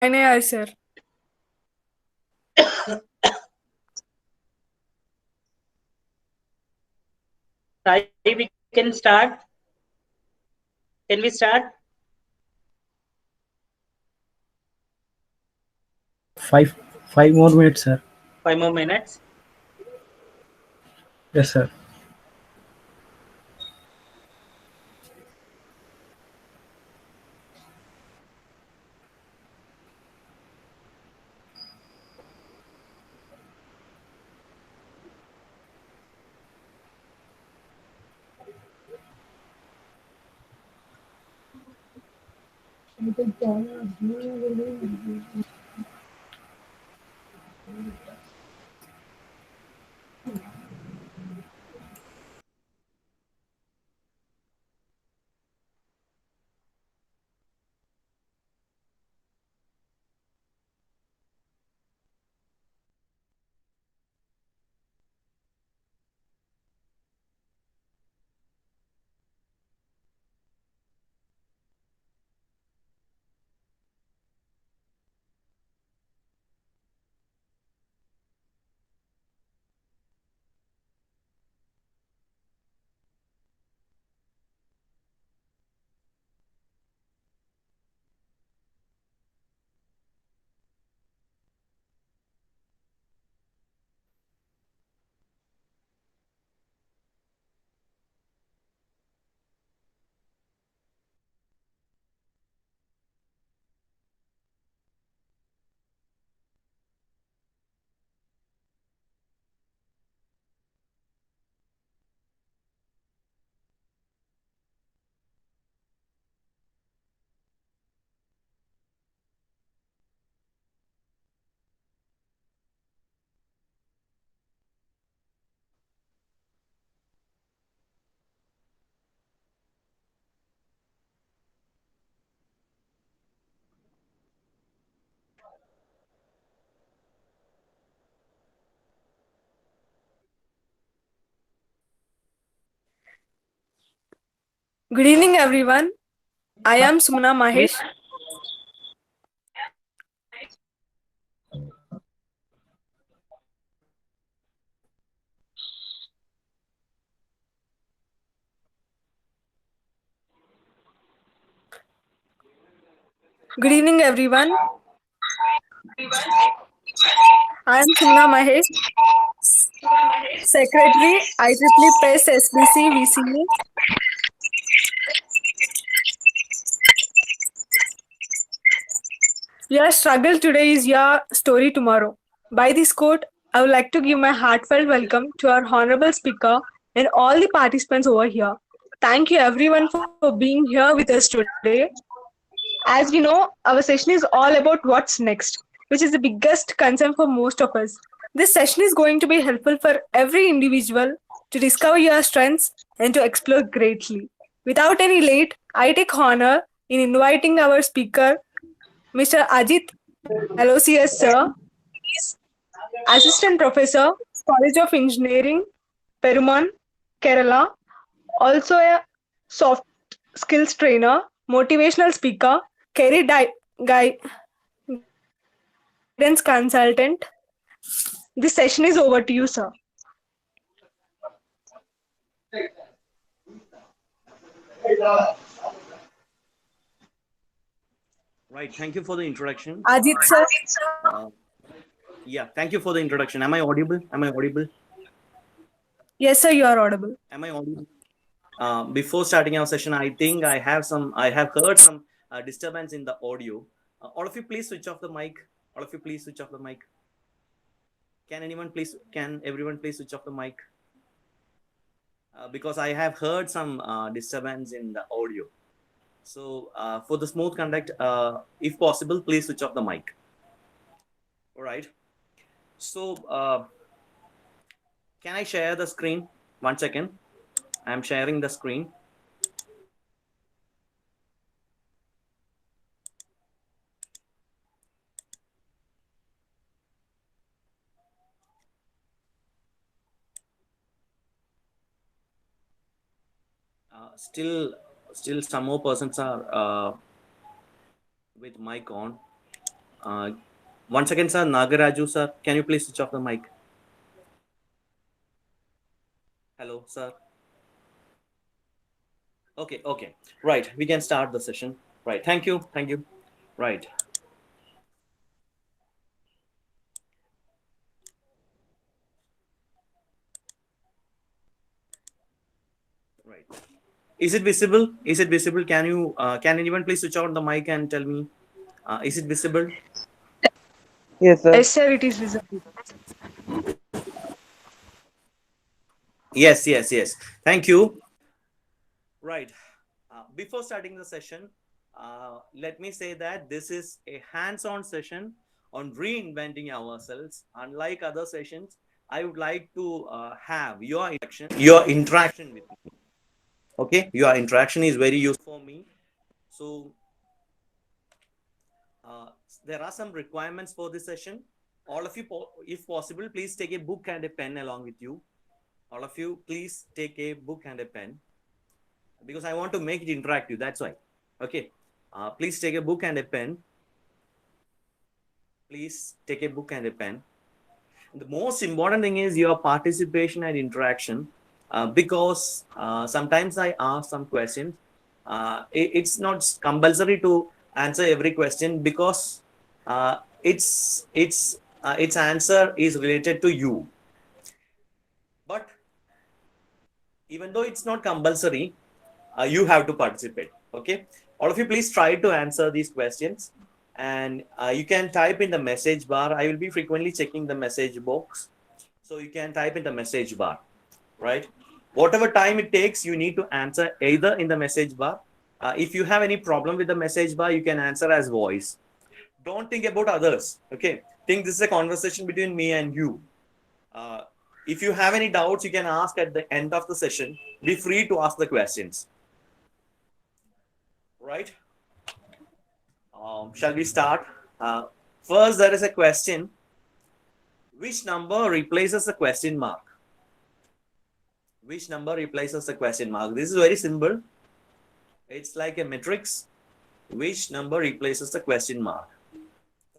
नाही आहे sir. Sai, we can start. Can we start? Five more minutes, sir. 5 more minutes. Yes, sir. Good evening, everyone. I am Sumna Mahesh. Good evening, everyone. I am Sumna Mahesh, Secretary, IEEE Press SBC VCE. Your struggle today is your story tomorrow. By this quote, I would like to give my heartfelt welcome to our honorable speaker and all the participants over here. Thank you everyone for being here with us today. As we know, our session is all about what's next, which is the biggest concern for most of us. This session is going to be helpful for every individual to discover your strengths and to explore greatly. Without any late, I take honor in inviting our speaker, Mr. Ajit LOCS Sir, Assistant Professor, College of Engineering, Peruman, Kerala, also a soft skills trainer, motivational speaker, career guidance consultant. This session is over to you, sir. Right. Thank you for the introduction. Ajit, sir. Uh, yeah. Thank you for the introduction. Am I audible? Am I audible? Yes, sir, you are audible. Am I audible? Before starting our session, I think I have heard some disturbance in the audio. All of you, please switch off the mic. All of you, please switch off the mic. Can everyone please switch off the mic? Because I have heard some disturbance in the audio. So for the smooth conduct, if possible, please switch off the mic. All right. So can I share the screen? 1 second. I'm sharing the screen. Still some more persons are with mic on. Once again, sir, Nagaraju, sir, can you please switch off the mic? Hello, sir. Okay, okay. Right, we can start the session. Right, thank you, thank you. Right. Right. Is it visible? Is it visible? Can anyone please switch on the mic and tell me? Is it visible? Yes, sir. Yes, sir, it is visible. Yes, yes, yes. Thank you. Right. Before starting the session, let me say that this is a hands-on session on reinventing ourselves. Unlike other sessions, I would like to have your interaction with me. Okay, your interaction is very useful for me. So uh, there are some requirements for this session. All of you, if possible, please take a book and a pen along with you. All of you, please take a book and a pen because I want to make it interactive. That's why. Okay. Please take a book and a pen. Please take a book and a pen. The most important thing is your participation and interaction because sometimes I ask some questions. It's not compulsory to answer every question because uh, its answer is related to you. But even though it's not compulsory, you have to participate. Okay, all of you, please try to answer these questions, and you can type in the message bar. I will be frequently checking the message box, so you can type in the message bar, right? Whatever time it takes, you need to answer either in the message bar. If you have any problem with the message bar, you can answer as voice. Don't think about others. Okay, think this is a conversation between me and you. uh, if you have any doubts, you can ask at the end of the session. Be free to ask the questions, right? Shall we start? uh, First, there is a question: which number replaces the question mark? Which number replaces the question mark? This is very simple. It's like a matrix. Which number replaces the question mark?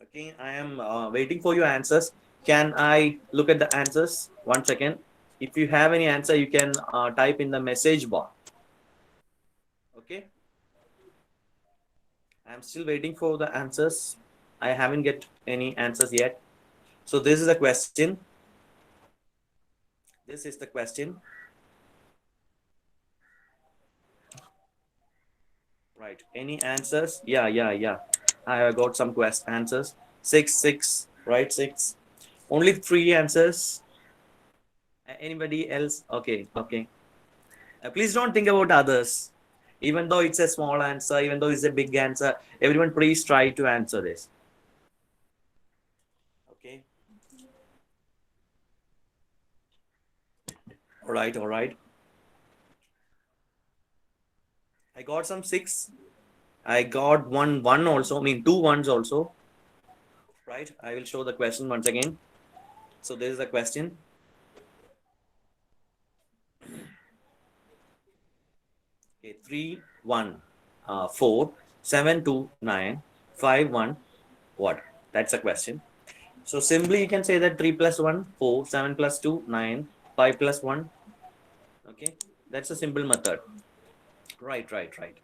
Okay, I am waiting for your answers. Can I look at the answers? 1 second. If you have any answer, you can type in the message bar. Okay. I'm still waiting for the answers. I haven't get any answers yet. So this is a question. This is the question. Right. Any answers? Yeah, yeah, yeah. I have got some answers. Six. Right, six. Only three answers. Anybody else? Okay, okay. Please don't think about others. Even though it's a small answer, even though it's a big answer, everyone please try to answer this. Okay. All right, all right. I got some six. I got one also. I mean, two ones also. Right. I will show the question once again. So this is the question. Okay, 3, 1, 4, 7, 2, 9, 5, 1. What? That's a question. So simply you can say that 3 plus 1, 4, 7 plus 2, 9, 5 plus 1. Okay, that's a simple method. Right, right, right.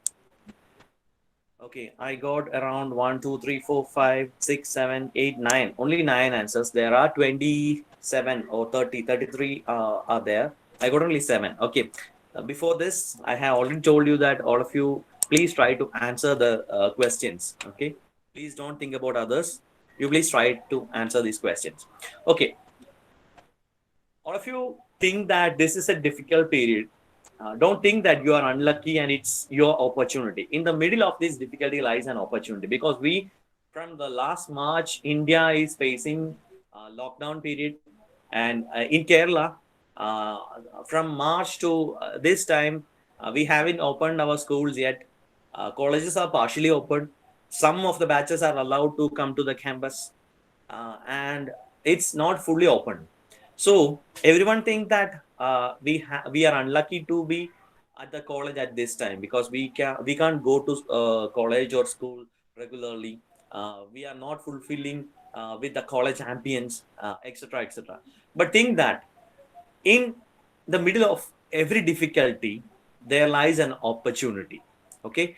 Okay, I got around 1, 2, 3, 4, 5, 6, 7, 8, 9. Only 9 answers. There are 27 or 30, 33 are there. I got only 7. Okay. Before this, I have already told you that all of you please try to answer the questions. Okay. Please don't think about others. You please try to answer these questions. Okay. All of you think that this is a difficult period. Don't think that you are unlucky and it's your opportunity. In the middle of this difficulty lies an opportunity because from the last March, India is facing lockdown period, and in Kerala, uh, from March to this time, we haven't opened our schools yet. Colleges are partially open. Some of the batches are allowed to come to the campus, and it's not fully open. So everyone think that we are unlucky to be at the college at this time because we can't go to college or school regularly. We are not fulfilling with the college ambience, etc., etc. But think that in the middle of every difficulty, there lies an opportunity. Okay,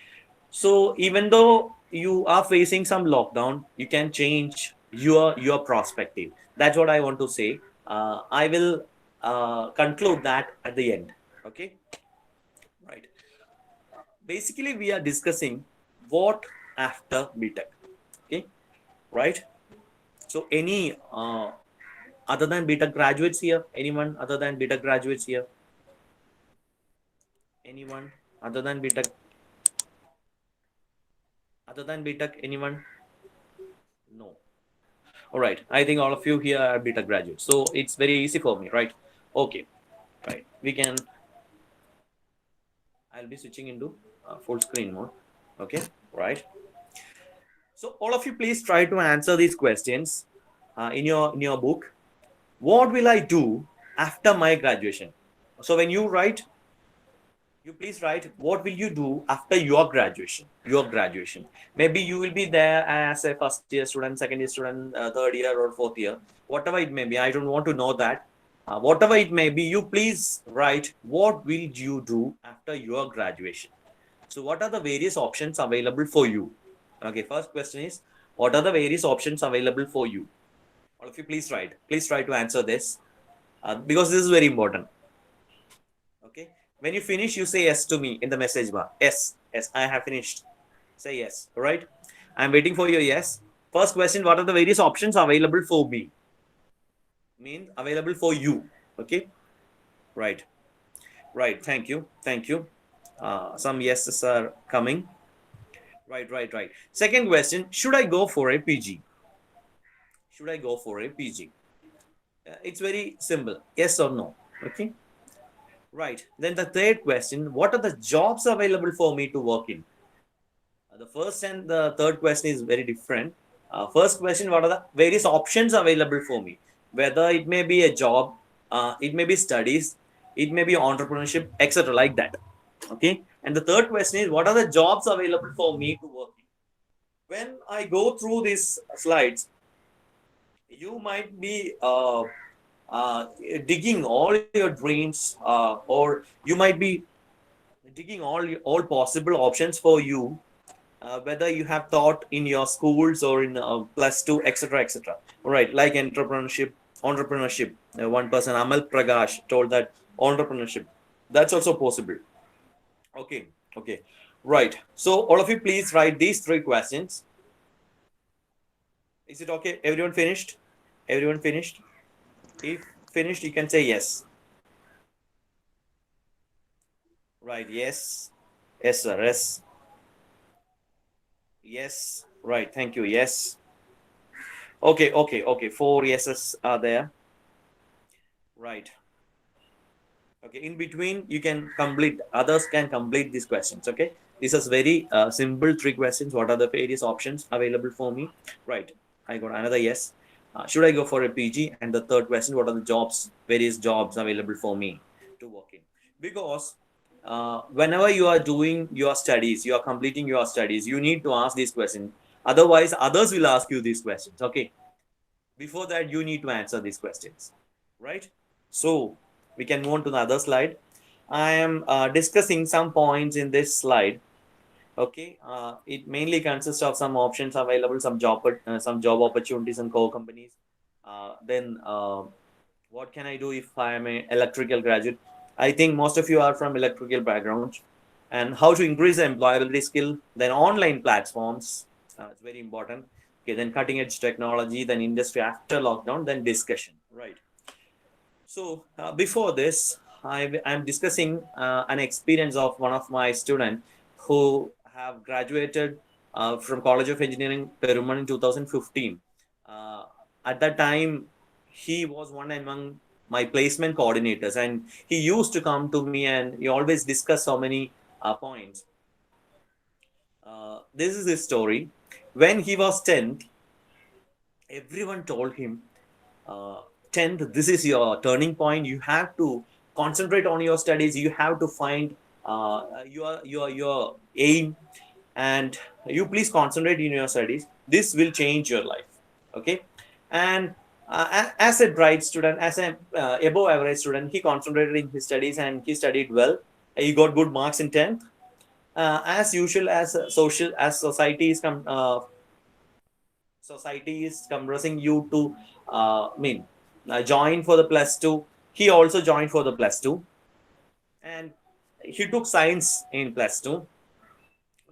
so even though you are facing some lockdown, you can change your perspective. That's what I want to say. I will conclude that at the end. Okay, right. Basically, we are discussing what after BTech. Okay, right. So any other than BTech graduates here? Anyone other than BTech graduates here? Anyone other than BTech? Other than BTech, anyone? No. All right. I think all of you here are BTech graduates, so it's very easy for me, right? Okay. Right. We can. I'll be switching into full screen mode. Okay. Right. So all of you, please try to answer these questions in your book. What will I do after my graduation? So when you write, you please write what will you do after your graduation. Maybe you will be there as a first year student, second year student, third year or fourth year, whatever it may be. I don't want to know that. Whatever it may be, you please write what will you do after your graduation. So what are the various options available for you? Okay, first question is, what are the various options available for you? All of you, please try to answer this, because this is very important. Okay, when you finish, you say yes to me in the message bar. Yes, yes, I have finished. Say yes. All right, I'm waiting for your yes. First question, what are the various options available for me? Means available for you. Okay, right, right. Thank you, thank you. Some yeses are coming. Right. Second question, should I go for a PG? Should I go for a PG? It's very simple. Yes or no. Okay. Right. Then the third question, what are the jobs available for me to work in? The first and the third question is very different. First question, what are the various options available for me? Whether it may be a job, it may be studies, it may be entrepreneurship, etc. like that. Okay. And the third question is, what are the jobs available for me to work in? When I go through these slides, you might be digging all your dreams, or you might be digging all possible options for you, whether you have thought in your schools or in plus two, etc., etc. All right, like entrepreneurship. One person, Amal Prakash, told that entrepreneurship, that's also possible. Okay, right. So all of you, please write these three questions. Is it okay? Everyone finished? Everyone finished? If finished, you can say yes. Right, yes. Yes, sir. Yes. Yes. Right, thank you. Yes. Okay. 4 yeses are there. Right. Okay, in between, you can complete, others can complete these questions. Okay. This is very simple three questions. What are the various options available for me? Right. I got another yes. Should I go for a PG? And the third question, what are the various jobs available for me to work in? Because whenever you are doing your studies, you are completing your studies, you need to ask these questions. Otherwise, others will ask you these questions. Okay. Before that, you need to answer these questions. Right. So we can move on to the other slide. I am discussing some points in this slide. Okay, it mainly consists of some options available, some job opportunities and core companies. Then what can I do if I am an electrical graduate? I think most of you are from electrical backgrounds. And how to increase the employability skill. Then online platforms, it's very important. Okay, then cutting edge technology, then industry after lockdown, then discussion. Right. So before this, I'm discussing an experience of one of my students who have graduated from College of Engineering, Perumal in 2015. Uh, at that time, he was one among my placement coordinators, and he used to come to me and he always discuss so many points. This is his story. When he was 10th, everyone told him, uh, 10th, this is your turning point. You have to concentrate on your studies. You have to find your aim, and you please concentrate in your studies. This will change your life. Okay. And as a bright student, as a above average student, he concentrated in his studies and he studied well. He got good marks in 10th. As usual, as society is compressing you to join for the plus two. He also joined for the plus two, and he took science in plus two,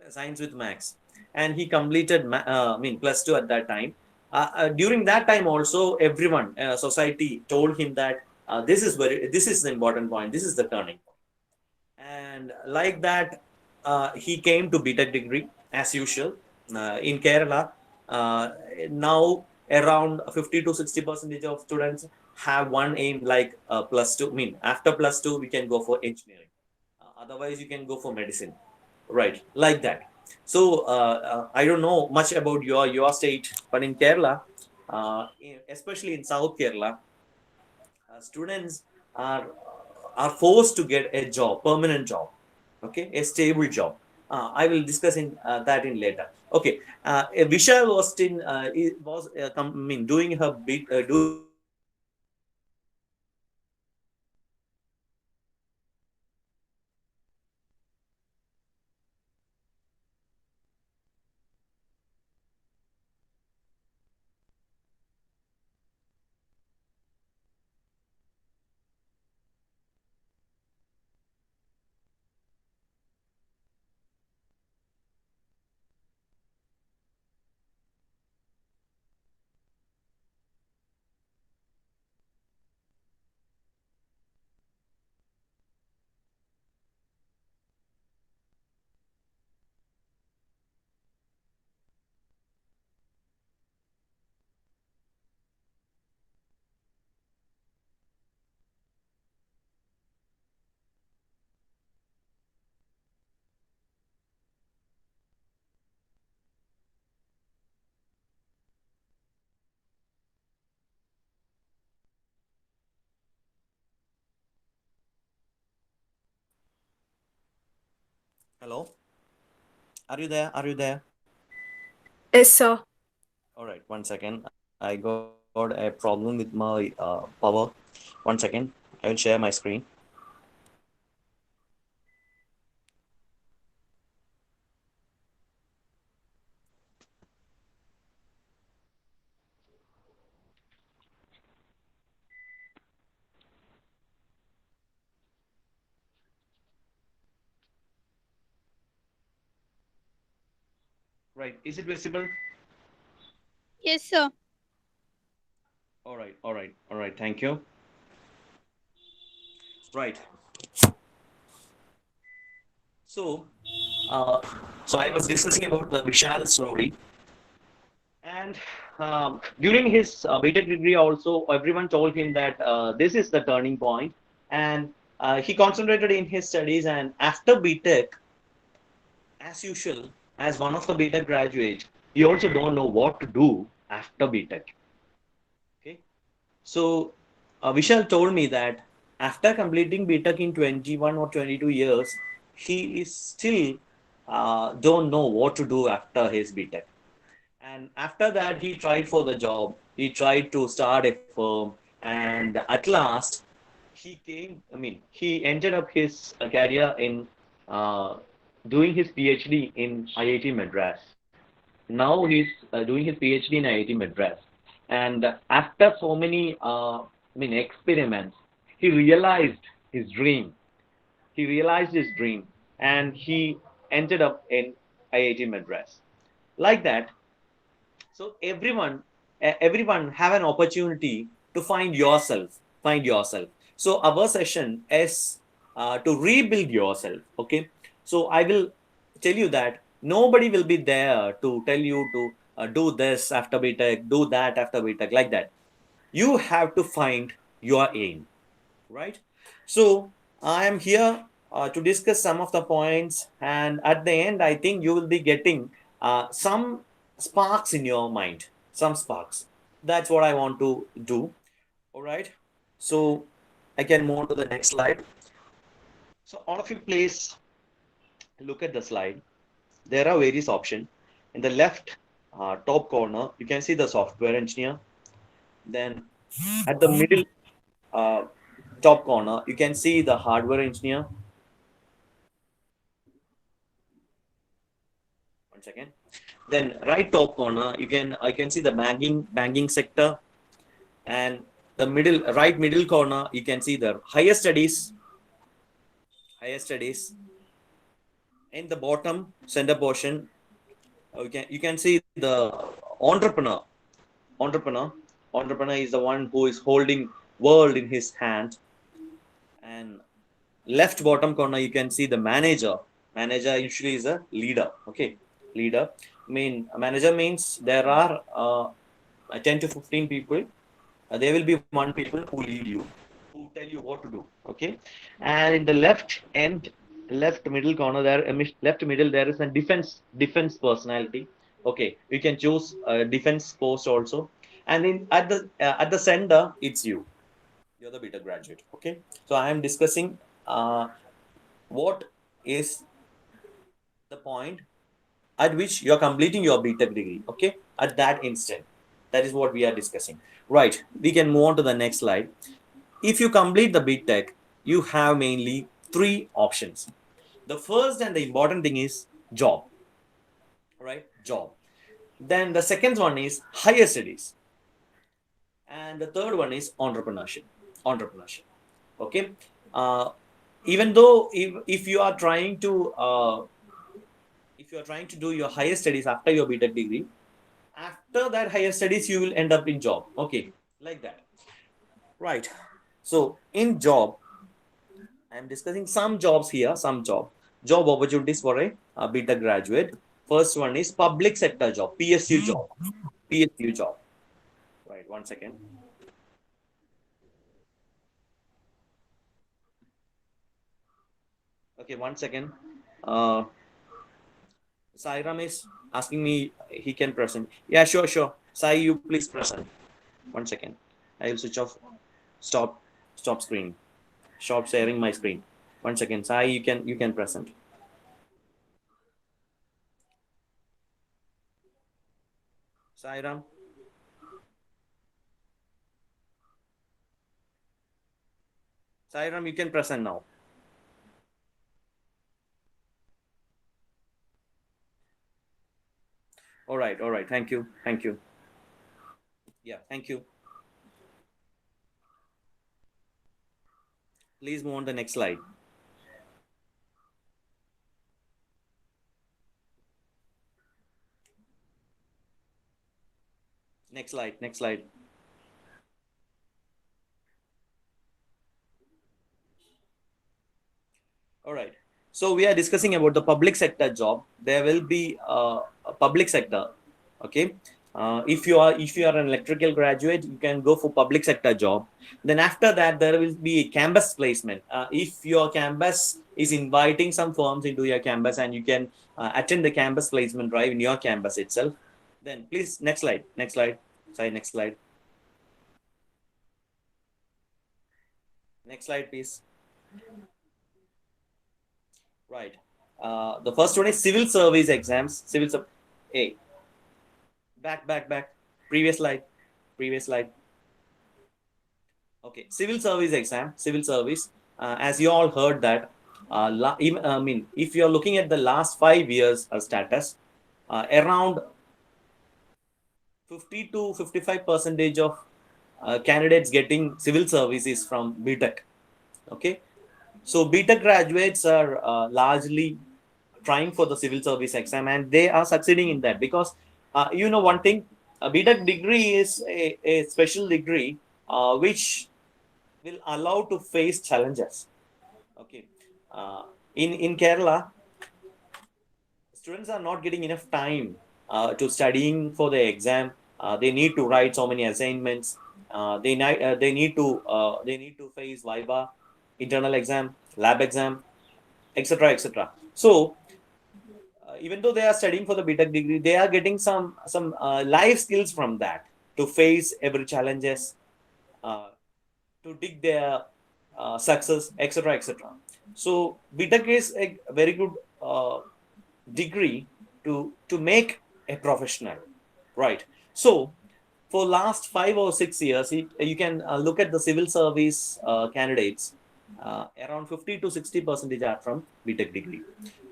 science with max, and he completed plus two at that time. During that time also, everyone society told him that this is the important point, this is the turning point. And like that, he came to BTech degree as usual in Kerala. Uh, Now around 50 to 60% of students have one aim, like plus two. After plus two we can go for engineering. Otherwise you can go for medicine, right? Like that. So I don't know much about your state, but in Kerala, especially in South Kerala, students are are forced to get a job, permanent job, okay, a stable job. I will discuss in that in later. Okay, Vishal was in was doing her doing her BTech in 2021, and she completed in 2022. And hello, are you there? Are you there? Yes, sir. All right, one second. I got a problem with my power. One second. I will share my screen. Right. Is it visible? Yes, sir. All right. All right. All right. Thank you. Right. So, uh, so I was discussing about the Vishal story, and during his BTech degree, also everyone told him that this is the turning point, and he concentrated in his studies. And after BTech, as usual, as one of the BTech graduates, he also don't know what to do after BTech. Okay. So Vishal told me that after completing BTech in 21 or 22 years, he is still don't know what to do after his BTech. And after that, he tried for the job. He tried to start a firm, and at last, he ended up his career in uh, doing his PhD in IIT Madras. Now he's doing his PhD in IIT Madras. And after so many experiments, he realized his dream. He realized his dream, and he ended up in IIT Madras. Like that, so everyone have an opportunity to find yourself. So our session is to rebuild yourself. Okay, so I will tell you that nobody will be there to tell you to do this after BTech, do that after BTech, like that. You have to find your aim, right? So I am here to discuss some of the points, and at the end, I think you will be getting some sparks in your mind, some sparks. That's what I want to do. All right. So I can move on to the next slide. So all of you, please look at the slide. There are various options. In the left, top corner, you can see the software engineer. Then at the middle uh, top corner, you can see the hardware engineer. One second. Then right top corner, I can see the banking sector, and the middle corner, you can see the higher studies. Higher studies. In the bottom center portion, you can see the entrepreneur. Entrepreneur. Entrepreneur is the one who is holding world in his hand. And left bottom corner, you can see the manager. Manager usually is a leader. Okay, leader. A manager means there are 10 to 15 people. There will be one people who lead you, who tell you what to do. Okay, and in the left end, left middle corner there, left middle there is a defense personality. Okay, you can choose a defense post also, and in at the center, it's you. You're the beta graduate. Okay, so I am discussing what is the point at which you are completing your BTech degree. Okay, at that instant, that is what we are discussing. Right, we can move on to the next slide. If you complete the BTech, you have mainly three options. The first and the important thing is job. Right, job. Then the second one is higher studies, and the third one is entrepreneurship. Entrepreneurship. Okay. Uh, Even though if you are trying to do your higher studies after your BTech degree, after that higher studies you will end up in job. Okay, like that. Right. So in job, I am discussing some jobs here, some job opportunities for a BTech graduate. First one is public sector job, PSU job. PSU job. Right, one second. Okay, one second. Uh, Sairam is asking me he can present. Yeah, sure, sure. Sai, you please present. One second. I will switch off. Stop. Stop screen. Stop sharing my screen. One second. Sai, you can present. Sairam. Sairam, you can present now. All right, all right. Thank you. Thank you. Yeah, thank you. Please move on to the next slide. Next slide. Next slide. All right. So we are discussing about the public sector job. There will be a public sector. Okay. If you are an electrical graduate, you can go for public sector job. Then after that, there will be a campus placement. If your campus is inviting some firms into your campus, and you can attend the campus placement drive in your campus itself. Then please next slide. Next slide. Sorry, next slide. Next slide, please. Right. The first one is civil service exams. Hey, back. Previous slide. Previous slide. Okay. Civil service exam. Civil service. As you all heard that. If you are looking at the last 5 years status, around 50 to 55% of candidates getting civil services from BTech. Okay. So BTech graduates are largely trying for the civil service exam, and they are succeeding in that because one thing, a BTech degree is a special degree which will allow to face challenges. Okay, in Kerala, students are not getting enough time to studying for the exam. They need to write so many assignments. They need to face viva, internal exam, lab exam, etc., etc. So even though they are studying for the BTech degree, they are getting some life skills from that to face every challenges, to dig their success, etc., etc. So BTech is a very good degree to make a professional. Right. So for last 5 or 6 years, you can look at the civil service candidates. Around 50 to 60% are from BTech degree.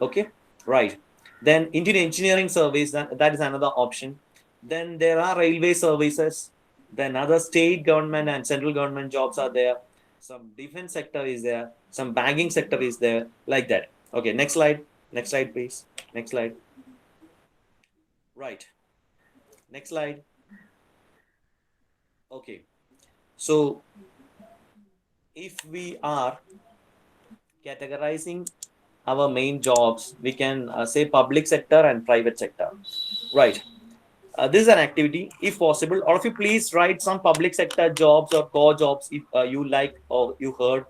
Okay, right. Then Indian engineering service, that is another option. Then there are railway services. Then other state government and central government jobs are there. Some defense sector is there. Some banking sector is there. Like that. Okay, next slide. Next slide, please. Next slide. Right. Next slide. Okay. So if we are categorizing our main jobs, we can say public sector and private sector. Right. This is an activity. If possible, all of you please write some public sector jobs or core jobs if you like or you heard.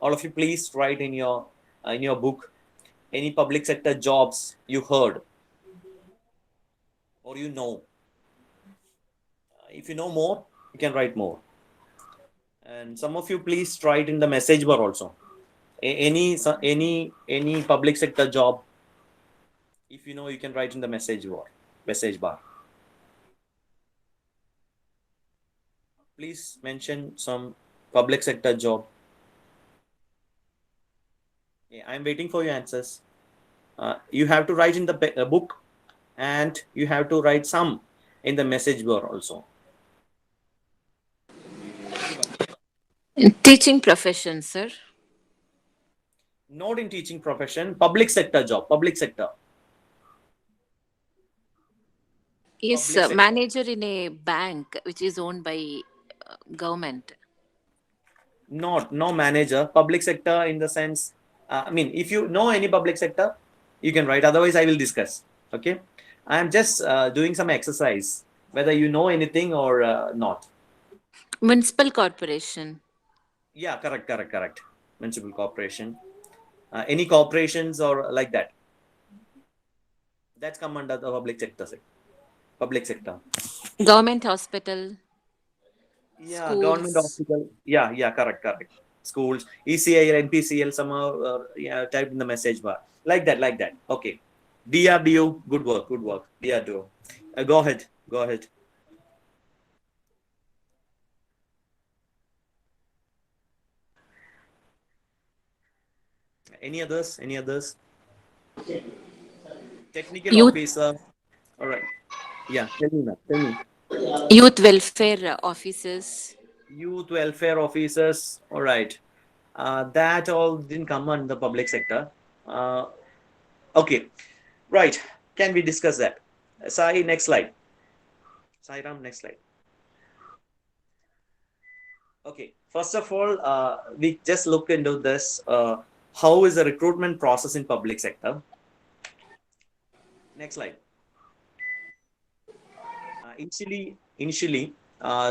All of you please write in your book any public sector jobs you heard or you know. If you know more, you can write more. And some of you please write in the message bar also. Any public sector job, if you know, you can write in the message bar. Please mention some public sector job. Yeah, I'm waiting for your answers. You have to write in the book, and you have to write some in the message bar also. Teaching profession, sir. Not in teaching profession, public sector job, public sector. Yes, Public sir. sector. Manager in a bank which is owned by government. No manager, public sector in the sense, I mean, if you know any public sector, you can write, otherwise I will discuss. Okay, I am just doing some exercise, whether you know anything or not. Municipal corporation. Yeah, correct. Municipal corporation, any corporations or like that, that's come under the public sector. Public sector. Government hospital. Yeah, government Schools. hospital. Yeah, correct. Schools, ECIL, NPCL, somehow, yeah, typed in the message bar. Like that. Okay. DRDO, good work. DRDO. Go ahead. Any others? Technical Youth officer. All right. Yeah, tell me, ma'am. Tell me. youth welfare officers. Youth welfare officers. All right. That all didn't come on the public sector. Okay. Right. Can we discuss that? Sai, next slide. Sairam, next slide. Okay. First of all, we just look into this. How is the recruitment process in public sector? Next slide. Initially,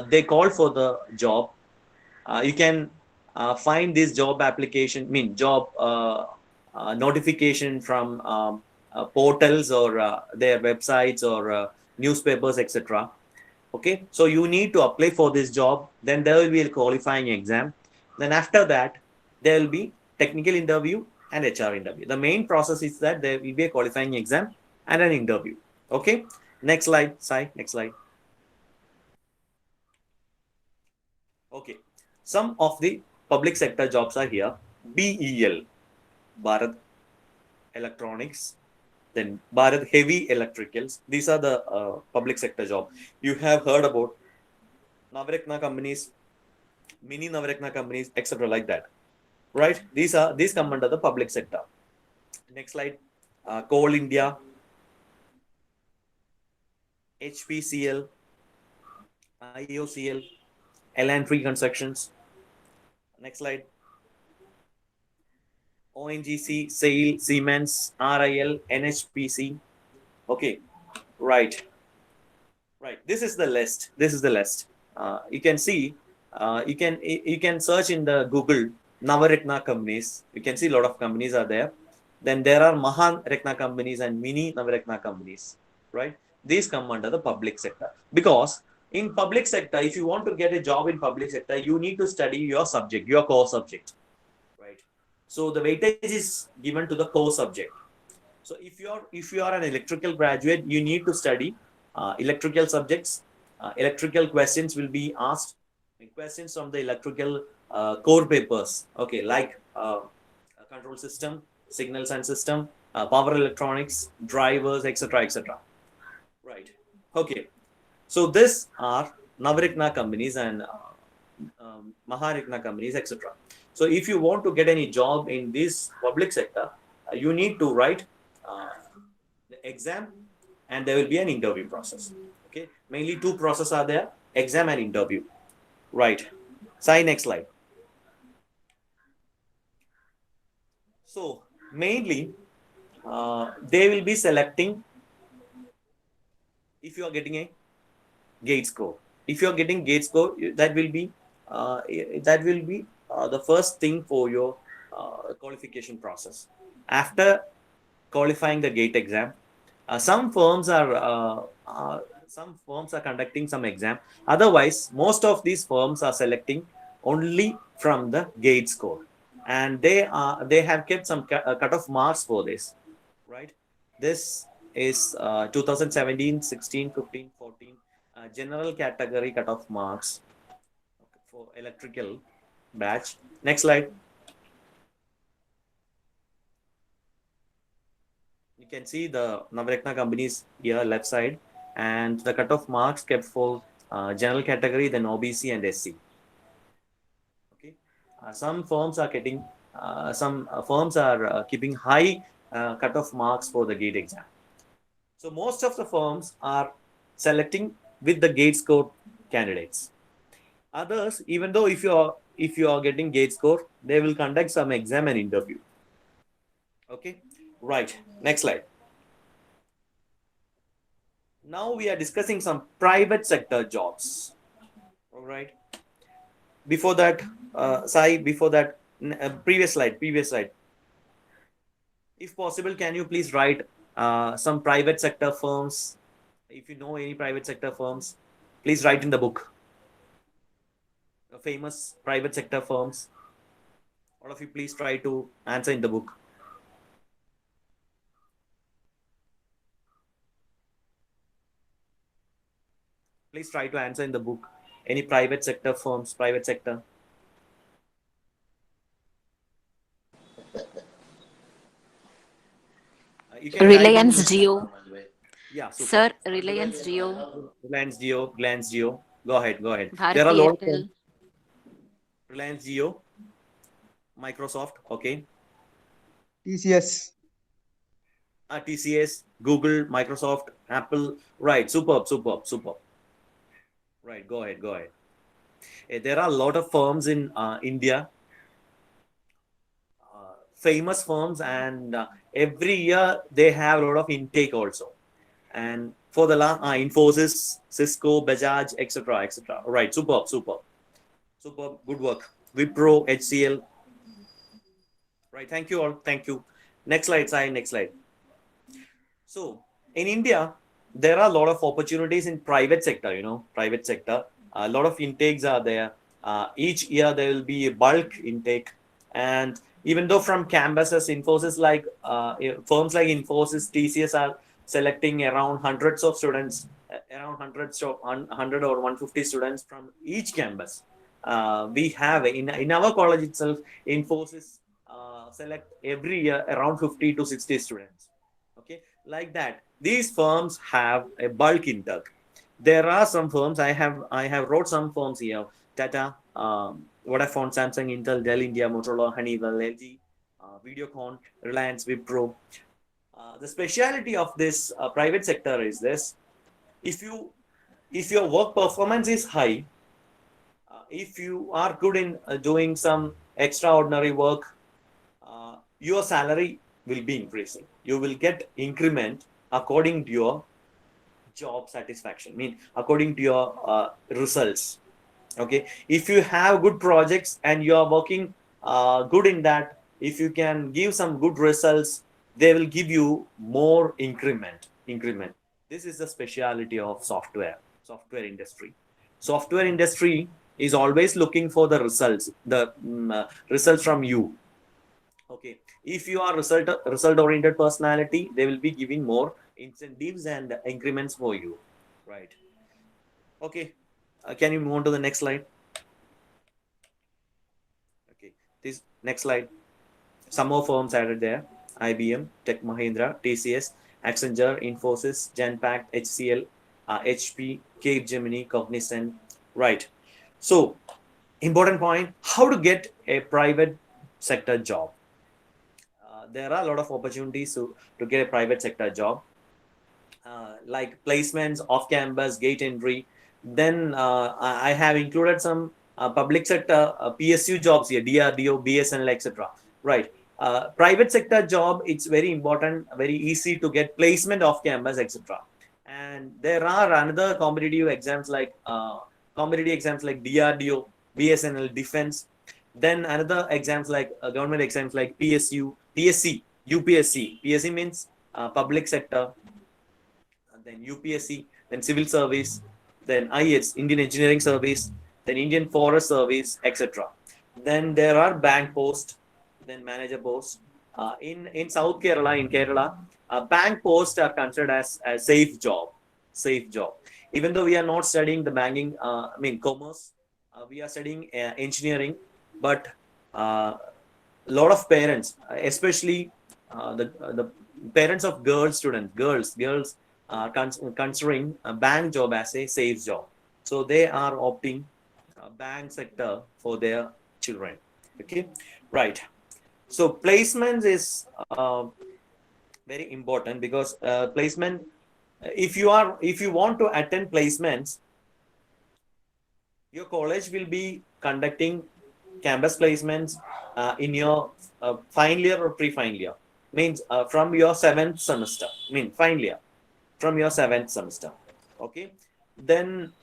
they call for the job. You can find this job application, job notification from portals or their websites or newspapers, etc. Okay, so you need to apply for this job. Then there will be a qualifying exam. Then after that, there will be technical interview and HR interview. The main process is that there will be a qualifying exam and an interview. Okay, next slide, Sai. Next slide. Okay, some of the public sector jobs are here. BEL, Bharat Electronics, then Bharat Heavy Electricals. These are the public sector job. You have heard about Navaratna companies, mini Navaratna companies, etc. like that, right? These come under the public sector. Next slide. Coal India, HPCL, IOCL, L&T Constructions. Next slide. ONGC, SAIL, Siemens, RIL, NHPC. Okay, right. This is the list. You can see. You can search in the Google Navaratna companies. You can see a lot of companies are there. Then there are Mahan Ratna companies and mini Navaratna companies. Right. These come under the public sector, because in public sector, if you want to get a job in public sector, you need to study your subject, your core subject. Right. So the weightage is given to the core subject. So if you are an electrical graduate, you need to study electrical subjects. Electrical questions will be asked. Questions from the electrical core papers. Okay, like control system, signals and system, power electronics, drivers, etc., etc. Right. Okay. So these are Navaratna companies and Maharatna companies, etc. So if you want to get any job in this public sector, you need to write the exam, and there will be an interview process. Okay, mainly two processes are there: exam and interview. Right. Sai, next slide. So mainly, they will be selecting if you are getting a gate score. If you are getting gate score, uh, that will be the first thing for your qualification process. After qualifying the gate exam, some firms are conducting some exam. Otherwise, most of these firms are selecting only from the gate score, and they have kept some cut-off marks for this. Right? This is 2017, 16, 15, 14 general category cut-off marks for electrical batch. Next slide. You can see the Navaratna companies here left side, and the cut-off marks kept for general category, then OBC and SC. Okay, some firms are getting, some firms are keeping high cut-off marks for the gate exam. So most of the firms are selecting with the gate score candidates. Others, even though if you are getting gate score, they will conduct some exam and interview. Okay, right. Next slide. Now we are discussing some private sector jobs. All right. Before that, Sai, before that, previous slide, previous slide. If possible, can you please write some private sector firms? If you know any private sector firms, please write in the book. Famous private sector firms. All of you, please try to answer in the book. Please try to answer in the book. Any private sector firms, private sector. You can type in Reliance the- Jio. Yeah, super. Sir, Reliance Jio. Reliance Jio, Reliance Jio. Go ahead, go ahead. There are a Bharti lot of Airtel. Reliance Jio, Microsoft, okay. TCS. TCS, Google, Microsoft, Apple. Right, superb, superb, superb. Right, go ahead, go ahead. There are a lot of firms in India, famous firms, and every year they have a lot of intake also. And for the last, Infosys, Cisco, Bajaj, etc., etc. Right, superb, superb, superb, good work. Wipro, HCL. Right, thank you all, thank you. Next slide, Sai, next slide. So in India, there are a lot of opportunities in private sector. Private sector. A lot of intakes are there. Each year there will be a bulk intake, and even though from campuses, Infosys firms like Infosys, TCS are selecting around hundreds of students, around hundreds of 100 or 150 students from each campus. We have in our college itself, Infosys select every year around 50 to 60 students. Okay, like that. These firms have a bulk intake. There are some firms, I have wrote some firms here: Tata, Vodafone, Samsung, Intel, Dell India, Motorola, Honeywell, LG, Videocon, Reliance, Wipro. The speciality of this private sector is this: if your work performance is high, if you are good in doing some extraordinary work, your salary will be increasing. You will get increment according to your job satisfaction. I mean, according to your results. Okay, if you have good projects and you are working good in that, if you can give some good results, they will give you more increment. This is the speciality of software industry. Software industry is always looking for the results, results from you. Okay, if you are result oriented personality, they will be giving more incentives and increments for you. Right. Okay. Can you move on to the next slide? Okay. This next slide. Some more firms added there: IBM, Tech Mahindra, TCS, Accenture, Infosys, Genpact, HCL, HP, Capgemini, Cognizant. Right. So, important point: how to get a private sector job. There are a lot of opportunities to get a private sector job, like placements, off campus, gate entry. Then I have included some public sector PSU jobs here: DRDO, BSNL, etc. Right. Private sector job, it's very important, very easy to get placement off campus, etc. And there are another competitive exams like DRDO, BSNL, defense. Then another exams like government exams like PSU, PSC, UPSC. PSC means public sector, then UPSC, then civil service, then IES, Indian Engineering Service, then Indian Forest Service, etc. Then there are bank post, then manager post. In South Kerala, bank posts are considered as a safe job. Safe job. Even though we are not studying the banking, commerce, we are studying engineering, but a lot of parents, especially the parents of girls are considering a bank job as a safe job. So they are opting bank sector for their children. Okay, right. So placements is very important, because placement, if you want to attend placements, your college will be conducting campus placements in your final year or pre-final year. Means from your 7th semester. Final year from your 7th semester. Okay. Then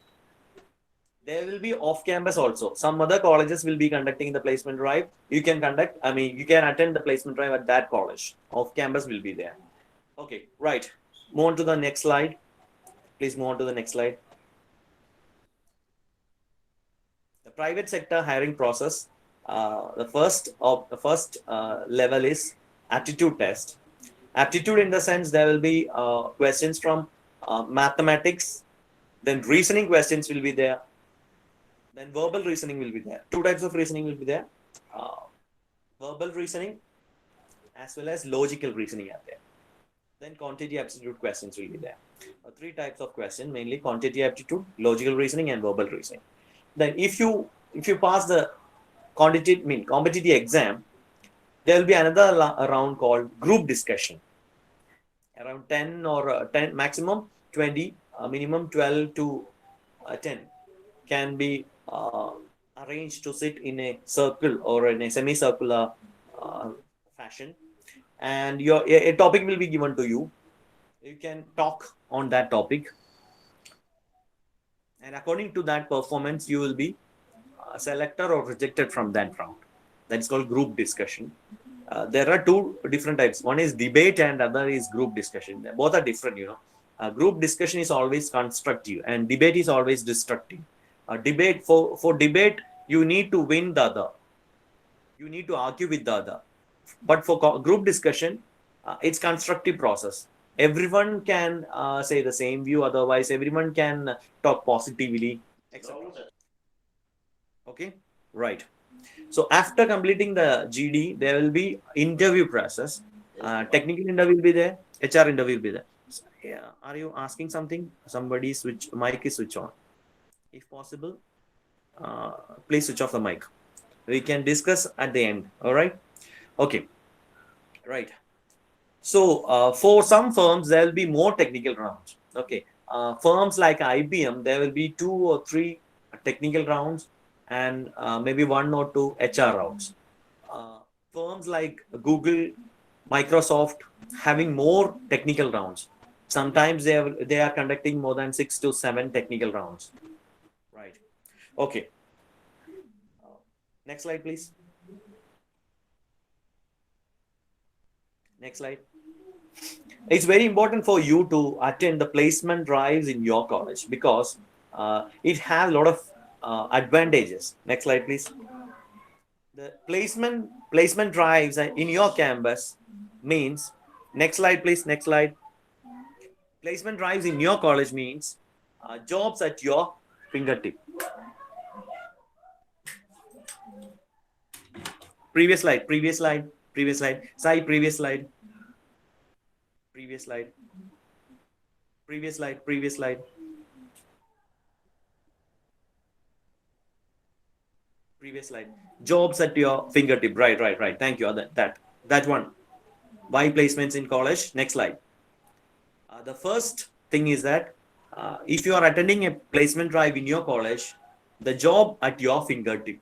there will be off campus also. Some other colleges will be conducting the placement drive. You can attend the placement drive at that college. Off campus will be there. Okay, right. Move on to the next slide. Please move on to the next slide. The private sector hiring process. The first level is aptitude test. Aptitude in the sense there will be questions from mathematics, then reasoning questions will be there, then verbal reasoning will be there. Two types of reasoning will be there: verbal reasoning as well as logical reasoning are there. Then quantity aptitude questions will be there. Three types of questions, mainly quantity aptitude, logical reasoning, and verbal reasoning. Then if you pass the competitive exam, there will be another round called group discussion. Around 10 or 10, maximum 20, minimum 12 to 10 can be arranged to sit in a circle or in a semicircular fashion, and a topic will be given to you. You can talk on that topic, and according to that performance, you will be selected or rejected from that round. That is called group discussion. There are two different types. One is debate and other is group discussion. Both are different, group discussion is always constructive and debate is always destructive. Debate, for debate, you need to win the other. You need to argue with the other. But for group discussion, it's constructive process. Everyone can say the same view. Otherwise, everyone can talk positively, etc. Okay, right. So after completing the GD, there will be interview process. Technical interview will be there. HR interview will be there. So, yeah. Are you asking something? Somebody's mic is switch on. If possible, please switch off the mic. We can discuss at the end. All right. Okay. Right. So for some firms, there will be more technical rounds. Okay. Firms like IBM, there will be 2 or 3 technical rounds, and maybe 1 or 2 HR rounds. Firms like Google, Microsoft, having more technical rounds. Sometimes they are conducting more than 6 to 7 technical rounds. Right. Okay. Next slide, please. Next slide. It's very important for you to attend the placement drives in your college, because it has a lot of advantages. Next slide, please. The placement drives in your campus means, next slide, please. Next slide. Placement drives in your college means jobs at your fingertip. Previous slide, previous slide, previous slide. Sai, previous slide. Previous slide. Previous slide, previous slide. Previous slide. Jobs at your fingertip. Right. Thank you. That one. Why placements in college? Next slide. The first thing is that if you are attending a placement drive in your college, the job at your fingertip.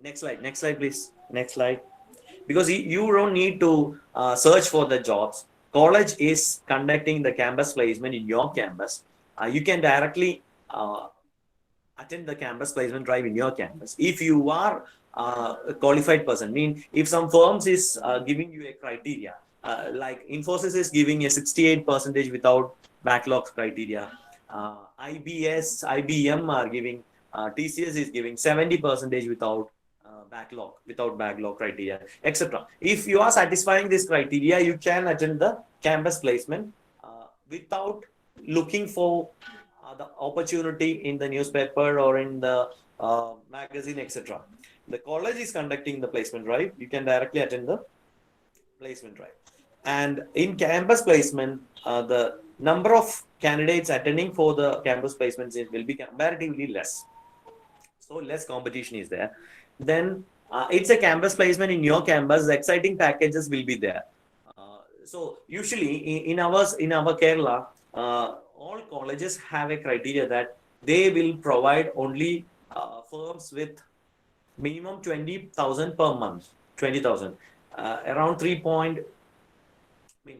Next slide, please. Next slide. Because you don't need to search for the jobs. College is conducting the campus placement in your campus. You can directly attend the campus placement drive in your campus. If you are a qualified person, if some firms is giving you a criteria, like Infosys is giving a 68% without backlogs criteria. IBM are giving, TCS is giving 70% without backlog criteria, etc. If you are satisfying this criteria, you can attend the campus placement without looking for the opportunity in the newspaper or in the magazine, etc. The college is conducting the placement drive. You can directly attend the placement drive. And in campus placement, the number of candidates attending for the campus placements will be comparatively less. So less competition is there. Then it's a campus placement in your campus. The exciting packages will be there. So usually in our Kerala, all colleges have a criteria that they will provide only firms with minimum 20,000 per month. 20,000, around 2.5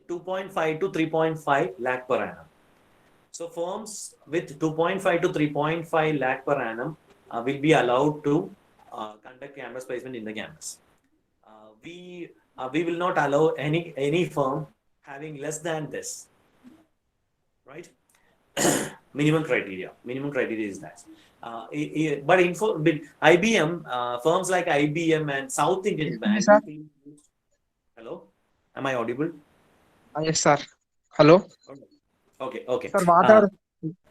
to 3.5 lakh per annum. So firms with 2.5 to 3.5 lakh per annum will be allowed to conduct campus placement in the campus. We will not allow any firm having less than this, right? Minimum criteria is that. But IBM, firms like IBM and South Indian Bank. Sir. Hello, am I audible? Yes, sir. Hello. Okay. Sir,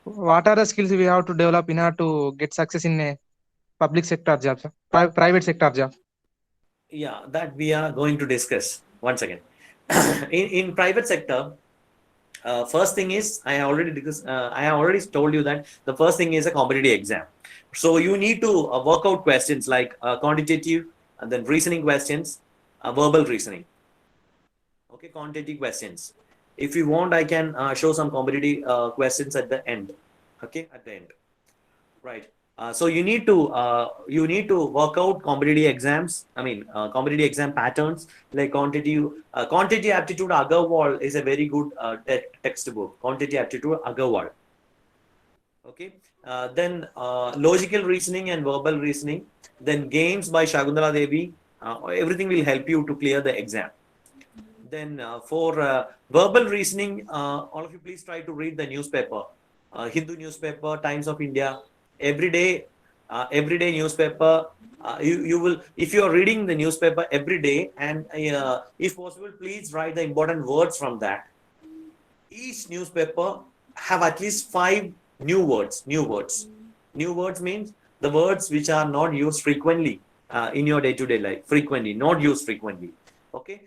what are the skills we have to develop in order to get success in a public sector job, sir? Private sector job? Yeah, that we are going to discuss once again. in private sector, first thing is I already told you that the first thing is a competitive exam. So you need to work out questions like quantitative and then reasoning questions, verbal reasoning. Okay, quantitative questions. If you want, I can show some competitive questions at the end. Okay, at the end, right? So you need to work out competitive exams. Competitive exam patterns like quantitative aptitude Agarwal is a very good textbook. Quantitative aptitude Agarwal. Okay. Then logical reasoning and verbal reasoning. Then games by Shakuntala Devi. Everything will help you to clear the exam. Then for verbal reasoning, all of you please try to read the newspaper, Hindu newspaper, Times of India. Everyday newspaper. You will, if you are reading the newspaper every day, and if possible, please write the important words from that. Each newspaper have at least 5 new words. New words means the words which are not used frequently in your day-to-day life. Not used frequently. Okay.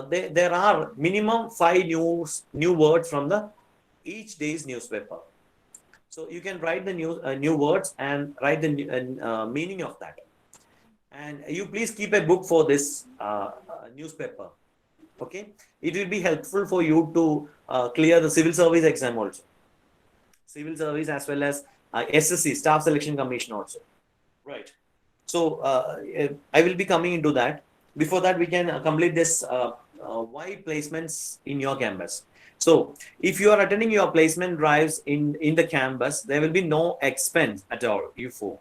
There are minimum 5 new words from the each day's newspaper. So you can write the new words and write the meaning of that. And you please keep a book for this newspaper. Okay, it will be helpful for you to clear the civil service exam also. Civil service as well as SSC, Staff Selection Commission also. Right. So I will be coming into that. Before that, we can complete this why placements in your campus. So if you are attending your placement drives in the campus, there will be no expense at all, U4.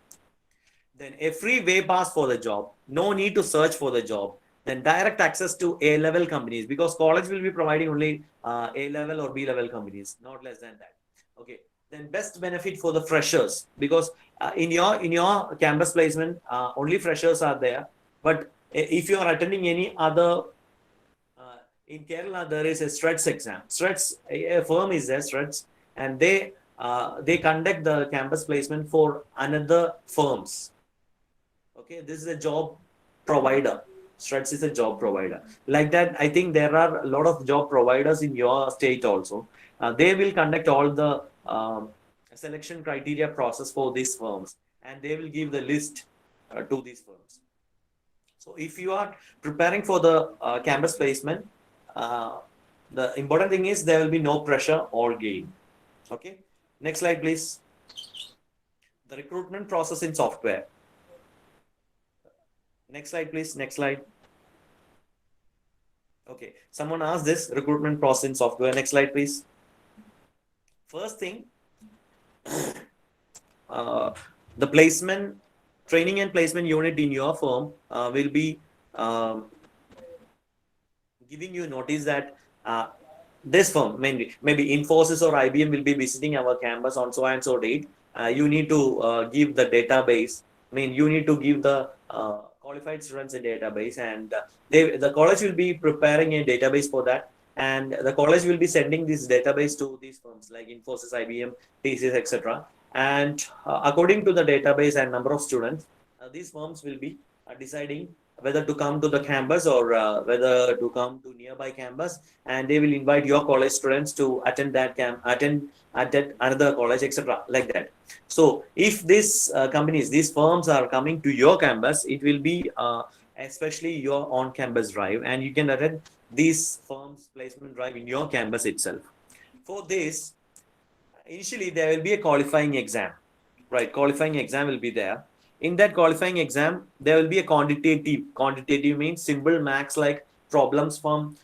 Then a free way pass for the job, no need to search for the job. Then direct access to A-level companies, because college will be providing only A-level or B-level companies, not less than that. Okay. Then best benefit for the freshers, because in your campus placement, only freshers are there. But if you are attending any other, in Kerala, there is a STRETS exam. STRETS, a firm is there, STRETS, and they they conduct the campus placement for another firms. Okay, this is a job provider. Struts is a job provider. Like that, I think there are a lot of job providers in your state also. They will conduct all the selection criteria process for these firms, and they will give the list to these firms. So if you are preparing for the campus placement, uh, the important thing is there will be no pressure or gain. Okay, next slide, please. The recruitment process in software. Next slide, please. Next slide. Okay, someone asked this recruitment process in software. Next slide, please. First thing, the placement, training and placement unit in your firm will be um, giving you notice that this firm, mainly maybe Infosys or IBM, will be visiting our campus on so and so date. You need to give the database. I mean, you need to give the qualified students a database, and the college will be preparing a database for that, and the college will be sending this database to these firms like Infosys, IBM, TCS, etc. And according to the database and number of students, these firms will be deciding whether to come to the campus or whether to come to nearby campus, and they will invite your college students to attend that attend another college, etc., like that. So if these companies, these firms are coming to your campus, it will be especially your on-campus drive, and you can attend these firms placement drive in your campus itself. For this, initially there will be a qualifying exam, right? Qualifying exam will be there. In that qualifying exam, there will be a quantitative means simple max, like problems from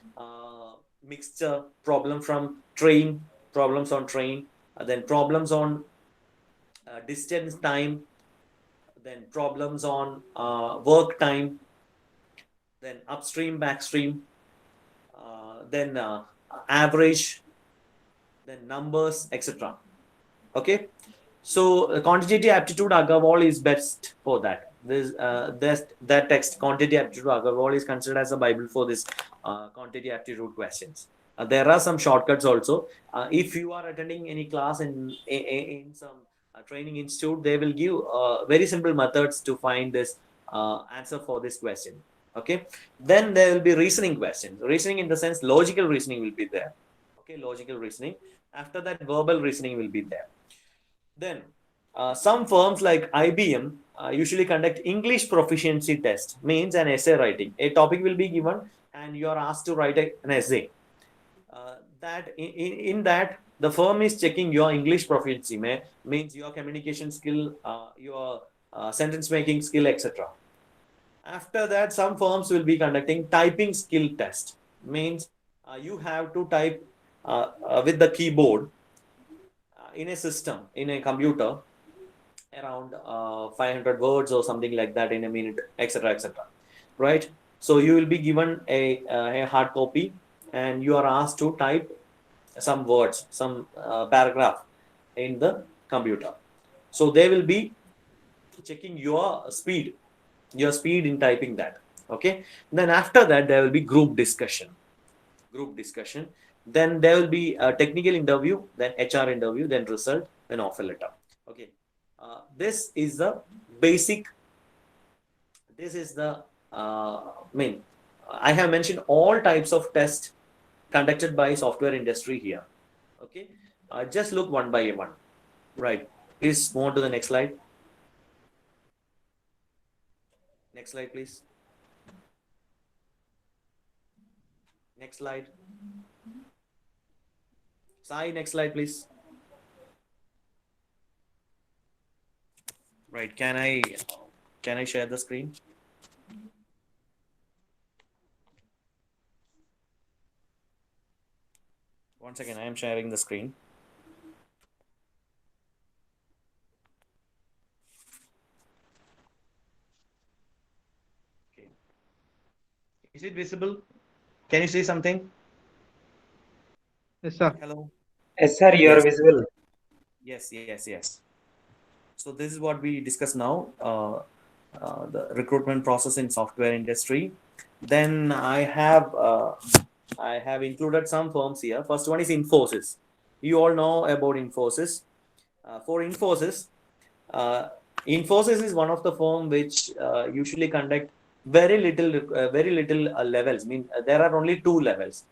mixture, problem from train, problems on train, then problems on distance time, then problems on work time, then upstream, backstream, then average, then numbers, etc. Okay, so quantitative aptitude Agarwal is best for that. That text, quantitative aptitude Agarwal, is considered as a bible for this quantitative aptitude questions. There are some shortcuts also. If you are attending any class in some training institute, they will give very simple methods to find this answer for this question. Okay, then there will be reasoning questions. Reasoning in the sense logical reasoning will be there. Okay, logical reasoning. After that, verbal reasoning will be there. Then some firms like IBM usually conduct English proficiency test, means an essay writing. A topic will be given and you are asked to write an essay. That in that, the firm is checking your English proficiency, means your communication skill, your sentence making skill, etc. After that, some firms will be conducting typing skill test, means you have to type with the keyboard in a system, in a computer, around 500 words or something like that in a minute, etc., etc., right? So you will be given a hard copy, and you are asked to type some words, some paragraph in the computer. So they will be checking your speed in typing that. Okay, then after that, there will be group discussion. Then there will be a technical interview, then HR interview, then result, then offer letter. Okay, this is the basic. This is the main. I have mentioned all types of tests conducted by software industry here. Okay, just look one by one. Right. Please move on to the next slide. Next slide, please. Next slide. Sai, next slide, please. Right. Can I share the screen? One second, I am sharing the screen. Okay. Is it visible? Can you see something? Yes, sir. Hello. Yes, sir, you are Yes. visible. Yes. So this is what we discuss now, the recruitment process in software industry. Then I have included some firms here. First one is Infosys. You all know about Infosys. For Infosys, uh, Infosys is one of the firm which usually conduct very little levels. I mean, there are only two levels.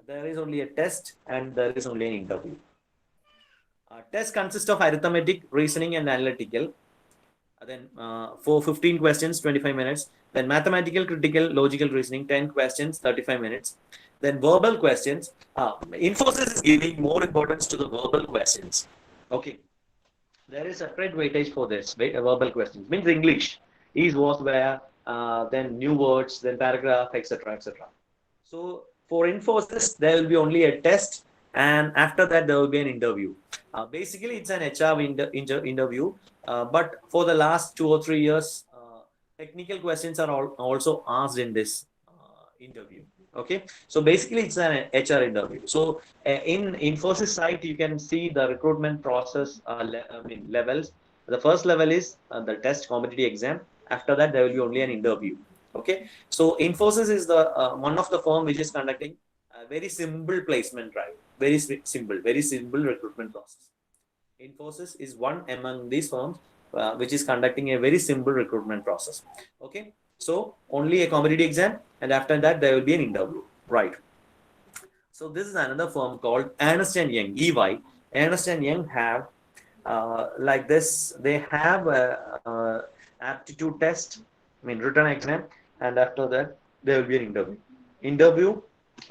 There is only a test and there is only an interview. Test consists of arithmetic, reasoning, and analytical. Then for 15 questions, 25 minutes. Then mathematical, critical, logical reasoning, 10 questions, 35 minutes. Then verbal questions. Infosys is giving more importance to the verbal questions. Okay. There is separate weightage for this. Verbal questions means English. Is, was, where, then new words, then paragraph, etc., etc. So for Infosys, there will be only a test, and after that there will be an interview. Basically, it's an HR interview, but for the last 2 or 3 years, technical questions are also asked in this interview. Okay, so basically, it's an HR interview. So in Infosys site, you can see the recruitment process. I mean levels. The first level is the test competitive exam. After that, there will be only an interview. Okay, so Infosys is the one of the firm which is conducting a very simple placement drive, very simple recruitment process. Infosys is one among these firms which is conducting a very simple recruitment process. Okay, so only a competitive exam, and after that there will be an interview. Right. So this is another firm called Ernst and Young (EY). Ernst and Young have like this. They have a aptitude test, I mean written exam, and after that there will be an interview. Interview.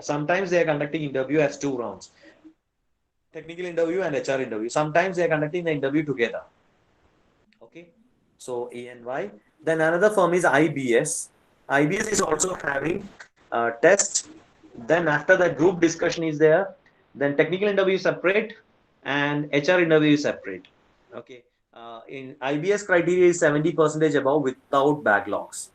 Sometimes they are conducting interview as 2 rounds: technical interview and HR interview. Sometimes they are conducting the interview together. Okay, so ENY. Then another firm is IBS. IBS is also having a test. Then after that, group discussion is there. Then technical interview is separate and HR interview is separate. Okay. In IBS criteria is 70 percentage above without backlogs.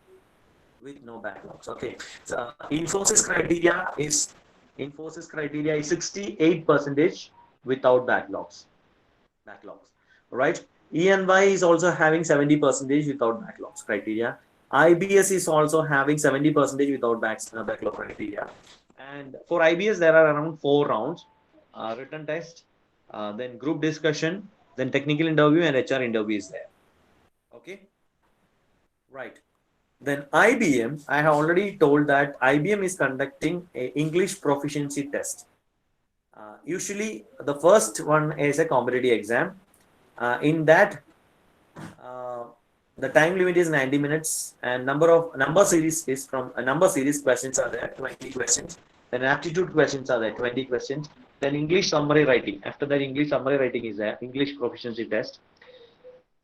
With no backlogs. Okay. So Infosys criteria is 68 percentage without backlogs. Right? ENY is also having 70 percentage without backlogs criteria. IBS is also having 70 percentage without backlog criteria. And for IBS, there are around 4 rounds: written test, then group discussion, then technical interview, and HR interview is there. Okay, right. Then IBM, I have already told that IBM is conducting a English proficiency test. Usually, the first one is a competitive exam. In that, uh, the time limit is 90 minutes, and number series is from a number series questions are there, 20 questions. Then aptitude questions are there, 20 questions. Then English summary writing. After that, English summary writing is there, English proficiency test.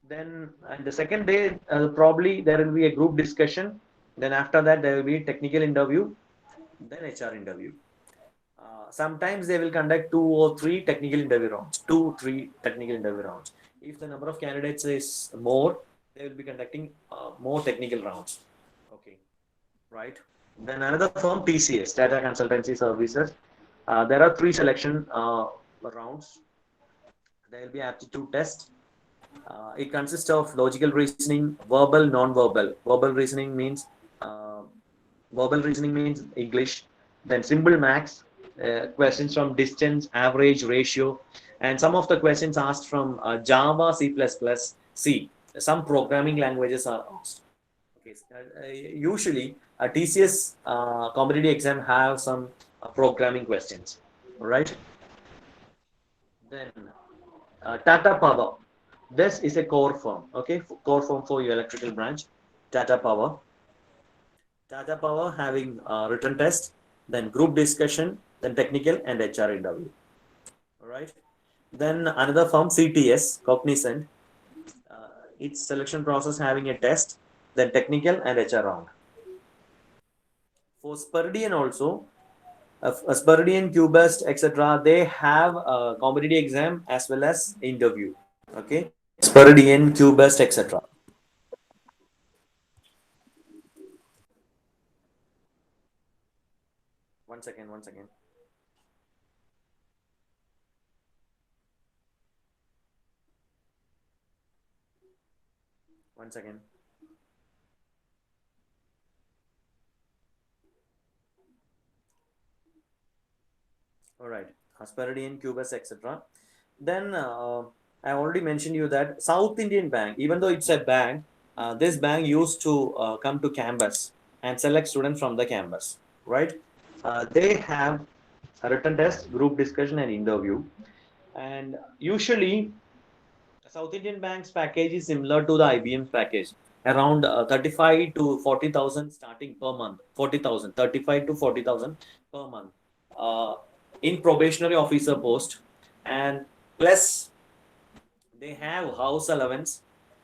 Then the second day, probably there will be a group discussion. Then after that, there will be technical interview, then HR interview. Sometimes they will conduct 2 or 3 technical interview rounds. 2, 3 technical interview rounds. If the number of candidates is more, they will be conducting more technical rounds. Okay, right. Then another firm, TCS, Data Consultancy Services. There are 3 selection rounds. There will be aptitude test. It consists of logical reasoning, verbal, non-verbal. Uh, verbal reasoning means English. Then simple maths, questions from distance, average, ratio, and some of the questions asked from Java, C++, C. Some programming languages are asked. Okay. Usually, a TCS competitive exam have some programming questions. All right. Then Tata Power. This is a core firm. Okay, core firm for your electrical branch. Tata Power. Tata Power having written test, then group discussion, then technical and HR interview. All right. Then another firm, CTS, Cognizant. Its selection process having a test, then technical and HR round. For Speridian also, Speridian, Cubest, etc. They have a competitive exam as well as interview. Okay, Speridian, Cubest, etc. One second, one second. One second. All right, Asperidian, Cubus, etc. Then I already mentioned you that South Indian Bank, even though it's a bank, this bank used to come to campus and select students from the campus, right? They have a written test, group discussion, and interview. And usually, South Indian Bank's package is similar to the IBM's package, around 35 to 40,000 starting per month. 40,000, 35 to 40,000 per month uh, in probationary officer post, and plus they have house allowance,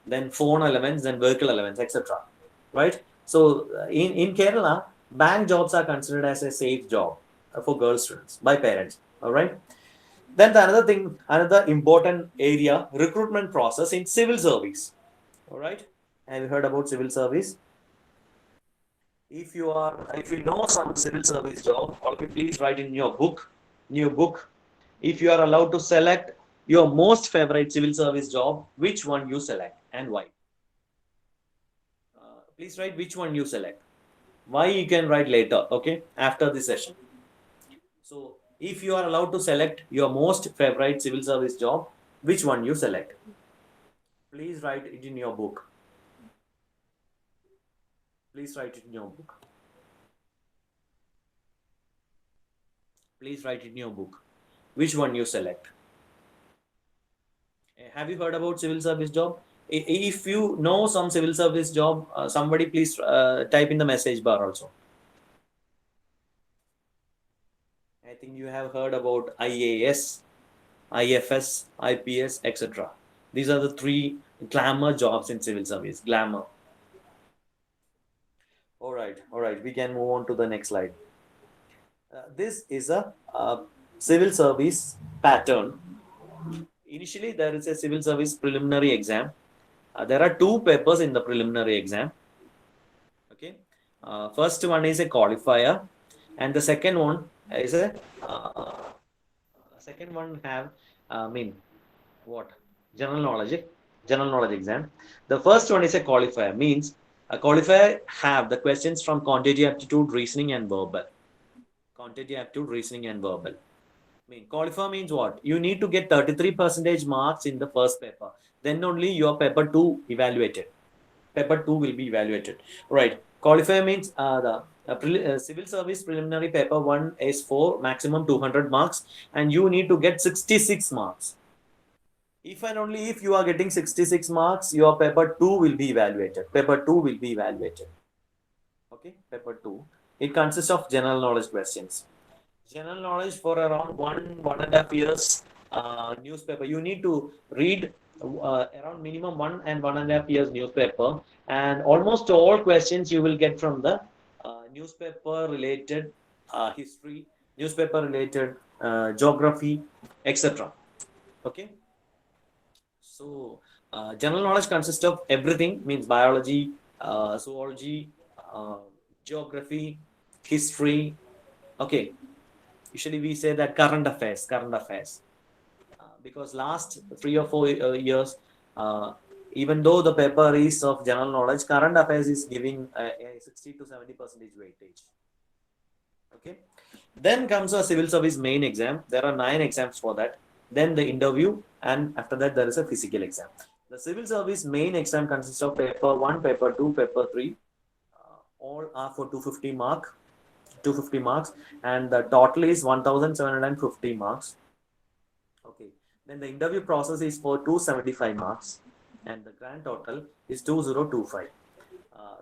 then phone allowance, then vehicle allowance, etc. Right? So in Kerala, bank jobs are considered as a safe job for girl students by parents. All right. Then the another thing, another important area, recruitment process in civil service. All right. Have you heard about civil service? If you know some civil service job, okay, please write in your book, new book. If you are allowed to select your most favorite civil service job, which one you select and why? Please write which one you select. Why you can write later, okay, after the session. So if you are allowed to select your most favorite civil service job, which one you select? Please write it in your book. Please write it in your book. Please write it in your book. Which one you select? Have you heard about civil service job? If you know some civil service job, somebody please type in the message bar also. I think you have heard about IAS, IFS, IPS, etc. These are the three glamour jobs in civil service. Glamour. All right. We can move on to the next slide. This is a civil service pattern. Initially, there is a civil service preliminary exam. There are two papers in the preliminary exam. Okay. First one is a qualifier, and the second one is a second one have what general knowledge exam. The first one is a qualifier, means a qualifier have the questions from quantitative aptitude, reasoning, and verbal. Quantitative aptitude, reasoning, and verbal. Qualifier means what? You need to get 33% marks in the first paper. Then only your paper 2 evaluated. Paper 2 will be evaluated. Right. Qualifier means the civil service preliminary paper 1 is for maximum 200 marks, and you need to get 66 marks. If and only if you are getting 66 marks, your paper 2 will be evaluated. Paper 2 will be evaluated. Okay, paper 2. It consists of general knowledge questions. General knowledge for around 1.5 years newspaper. You need to read around minimum 1.5 years newspaper, and almost all questions you will get from the newspaper related history, newspaper related geography, etc. Okay. So, general knowledge consists of everything, means biology, zoology, uh, geography, history. Okay, usually we say that current affairs, because last 3 or 4 years, even though the paper is of general knowledge, current affairs is giving a 60 to 70% weightage. Okay, then comes a civil service main exam. There are 9 exams for that. Then the interview, and after that there is a physical exam. The civil service main exam consists of paper 1, paper 2, paper 3. All are for 250 marks, and the total is 1750 marks. Okay, then the interview process is for 275 marks, and the grand total is 2025.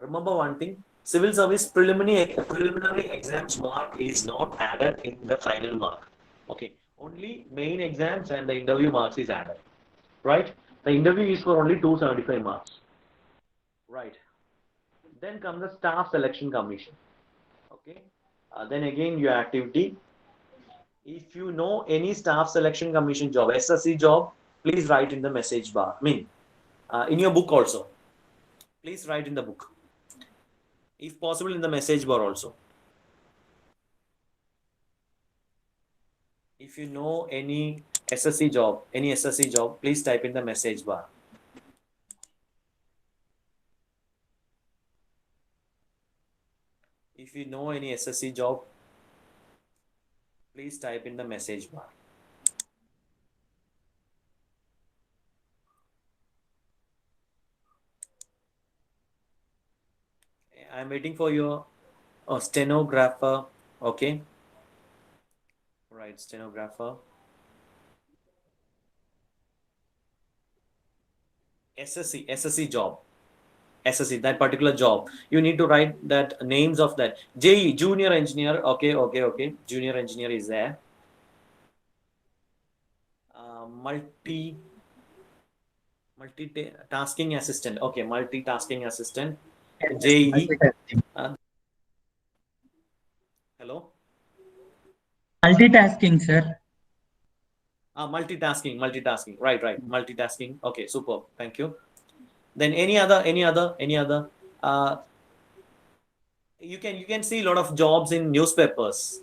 Remember one thing, civil service preliminary exams mark is not added in the final mark. Okay, only main exams and the interview marks is added. Right, the interview is for only 275 marks. Right, then comes the staff selection commission. Okay, then again your activity. If you know any staff selection commission job, SSC job, please write in the message bar. In your book also. Please write in the book. If possible, in the message bar also. If you know any SSC job, please type in the message bar. If you know any SSC job, please type in the message bar. I'm waiting for your stenographer. Okay. Right, stenographer. SSC job. SSC, that particular job. You need to write that names of that. JE, junior engineer. Okay. Junior engineer is there. Multitasking assistant. Okay, multitasking assistant. JE. Hello. Multitasking, sir. Multitasking. Right. Multitasking. Okay, super. Thank you. Then any other. Uh, you can see a lot of jobs in newspapers.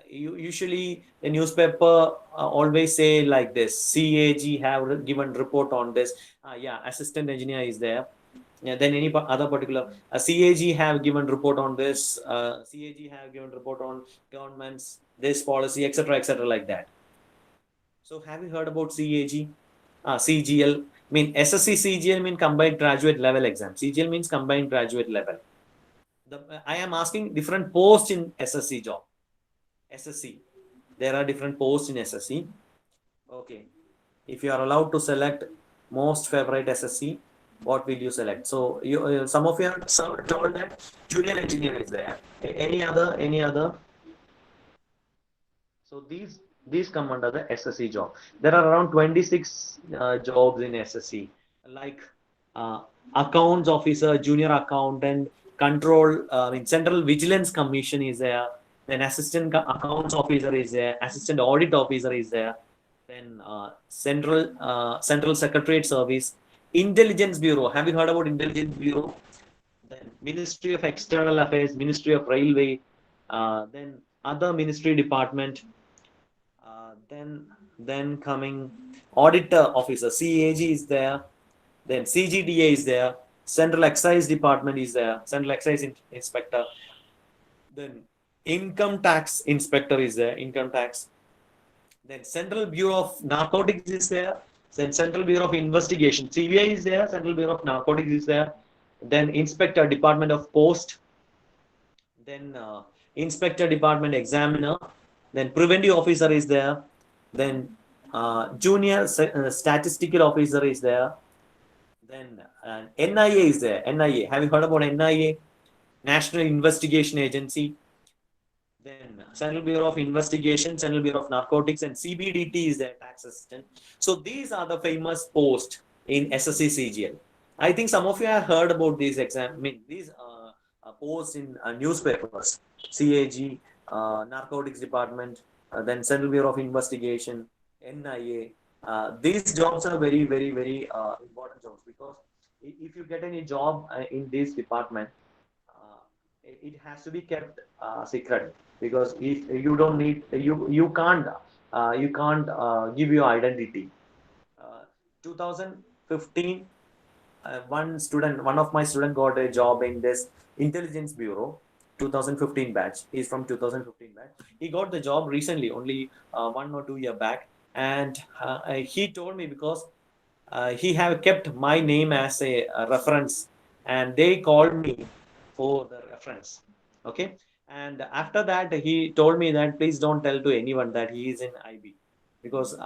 Usually the newspaper always say like this: CAG have given report on this. Assistant engineer is there. Yeah, then any other particular CAG have given report on this. CAG have given report on government's this policy, etc., like that. So have you heard about CAG? CGL mean SSC CGL mean combined graduate level exam. CGL means combined graduate level. I am asking different posts in SSC job. SSC. There are different posts in SSC. Okay. If you are allowed to select most favorite SSC, what will you select? So you some of you are told that junior engineer is there. Any other? So these come under the SSC job. There are around 26 jobs in SSC, like accounts officer, junior accountant, control. Central Vigilance Commission is there. Then assistant accounts officer is there. Assistant audit officer is there. Then central secretariat service, intelligence bureau. Have you heard about intelligence bureau? Then Ministry of External Affairs, Ministry of Railway. Then other ministry department. Then coming auditor officer, CAG is there. Then CGDA is there. Central Excise Department is there. Central Excise Inspector. Then Income Tax Inspector is there. Income Tax. Then Central Bureau of Narcotics is there. Then Central Bureau of Investigation. CBI is there. Central Bureau of Narcotics is there. Then Inspector Department of Post. Then Inspector Department Examiner. Then Preventive Officer is there. Then Junior Statistical Officer is there. Then NIA is there. NIA. Have you heard about NIA? National Investigation Agency. Then Central Bureau of Investigation, Central Bureau of Narcotics, and CBDT is their tax assistant. So these are the famous posts in SSC CGL. I think some of you have heard about these these posts in newspapers. CAG, Narcotics Department, then Central Bureau of Investigation, NIA. These jobs are very, very, very important jobs, because if you get any job in this department, it has to be kept secret, because if you don't need, you can't give your identity. 2015, one of my student got a job in this intelligence bureau. 2015 batch. He's from 2015 batch. He got the job recently, only 1 or 2 year back, and he told me, because he have kept my name as a reference, and they called me for the reference. Okay. And after that, he told me that please don't tell to anyone that he is in IB, because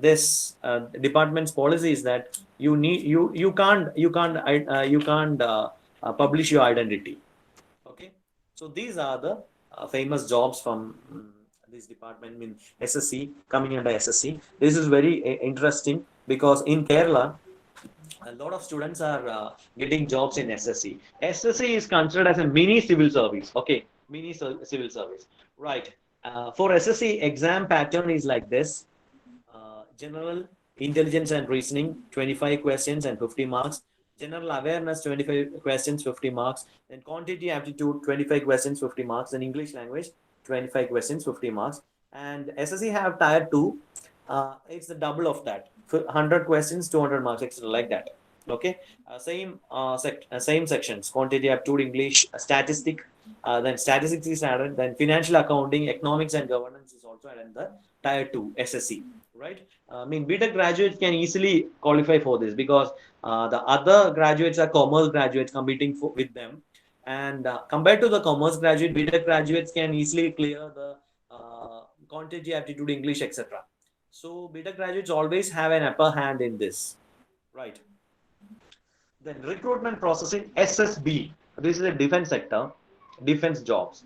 this department's policy is that you can't publish your identity. Okay. So these are the famous jobs from this department in SSC, coming under SSC. This is very interesting, because in Kerala, a lot of students are getting jobs in SSC. SSC is considered as a mini civil service. Okay, mini civil service. Right. For SSC, exam pattern is like this: general intelligence and reasoning, 25 questions and 50 marks. General awareness, 25 questions, 50 marks. Then quantity aptitude, 25 questions, 50 marks. Then English language, 25 questions, 50 marks. And SSC have tier 2. It's the double of that. 100 questions, 200 marks, etc. like that. Okay. Same sections: quantity aptitude, English, statistic. Then statistics is added. Then financial accounting, economics and governance is also added in the tier 2 SSC. right? I mean, BTech graduates can easily qualify for this because the other graduates are commerce graduates competing with them, and compared to the commerce graduate, BTech graduates can easily clear the quantity, aptitude, English, etc. So BTech graduates always have an upper hand in this, right? Then recruitment process in SSB. This is a defense sector, defense jobs.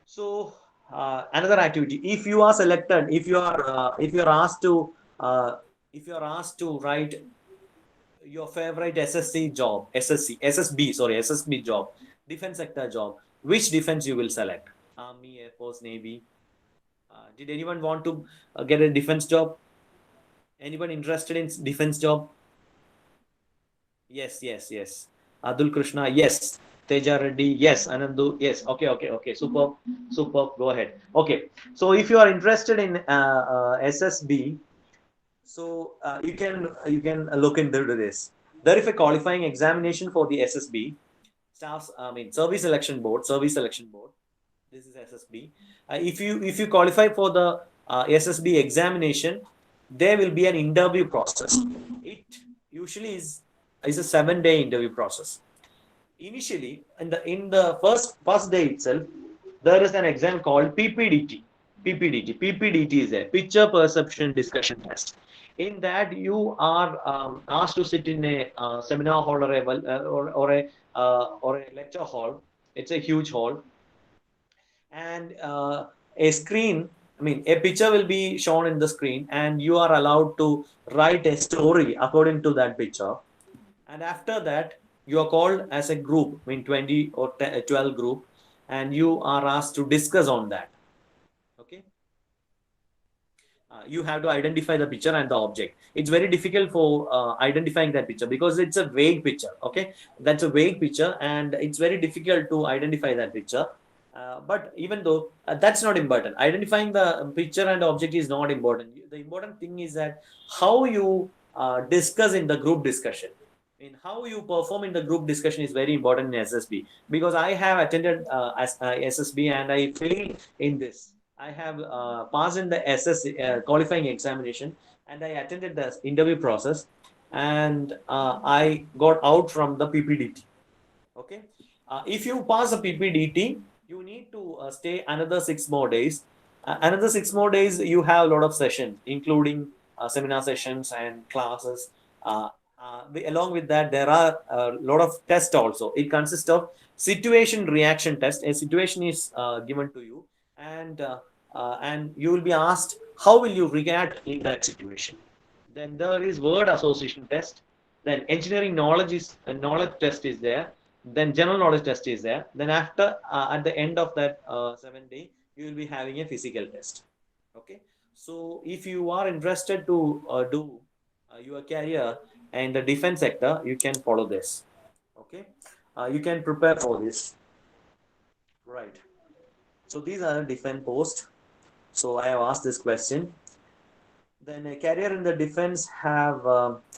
So another activity. If you are selected, if you are asked to write your favorite SSC job, SSB job, defense sector job, which defense you will select? Army, Air Force, Navy. Did anyone want to get a defense job? Anyone interested in defense job? Yes, yes, yes. Adul Krishna, yes. Teja Reddy, yes. Anandu, yes. Okay. Superb, superb. Go ahead. Okay. So if you are interested in SSB, so you can look into this. There is a qualifying examination for the SSB staffs. I mean, Service Selection Board. Service Selection Board. This is SSB. If you qualify for the SSB examination, there will be an interview process. It usually is a 7-day interview process. Initially, in the first day itself, there is an exam called PPDT. PPDT is a picture perception discussion test. In that, you are asked to sit in a seminar hall or a lecture hall. It's a huge hall, and a screen. I mean, a picture will be shown in the screen, and you are allowed to write a story according to that picture. And after that, you are called as a group, I mean 20 or 12 group, and you are asked to discuss on that. Okay. You have to identify the picture and the object. It's very difficult for identifying that picture because it's a vague picture. Okay, that's a vague picture, and it's very difficult to identify that picture. But even though that's not important, identifying the picture and object is not important. The important thing is that how you discuss in the group discussion. I mean, how you perform in the group discussion is very important in SSB, because I have attended SSB and I failed in this. I have passed in the qualifying examination, and I attended the interview process, and I got out from the PPDT. Okay. If you pass the PPDT, you need to stay another 6 more days. Another 6 more days, you have a lot of sessions, including seminar sessions and classes. Along with that, there are a lot of tests also. It consists of situation reaction test. A situation is given to you, and you will be asked how will you react in that situation. Then there is word association test. Then engineering knowledge test is there. Then general knowledge test is there. Then after at the end of that 7 day, you will be having a physical test. Okay. So if you are interested to do your career in the defense sector, you can follow this. Okay. You can prepare for this. Right. So these are defense posts. So I have asked this question. Then a career in the defense have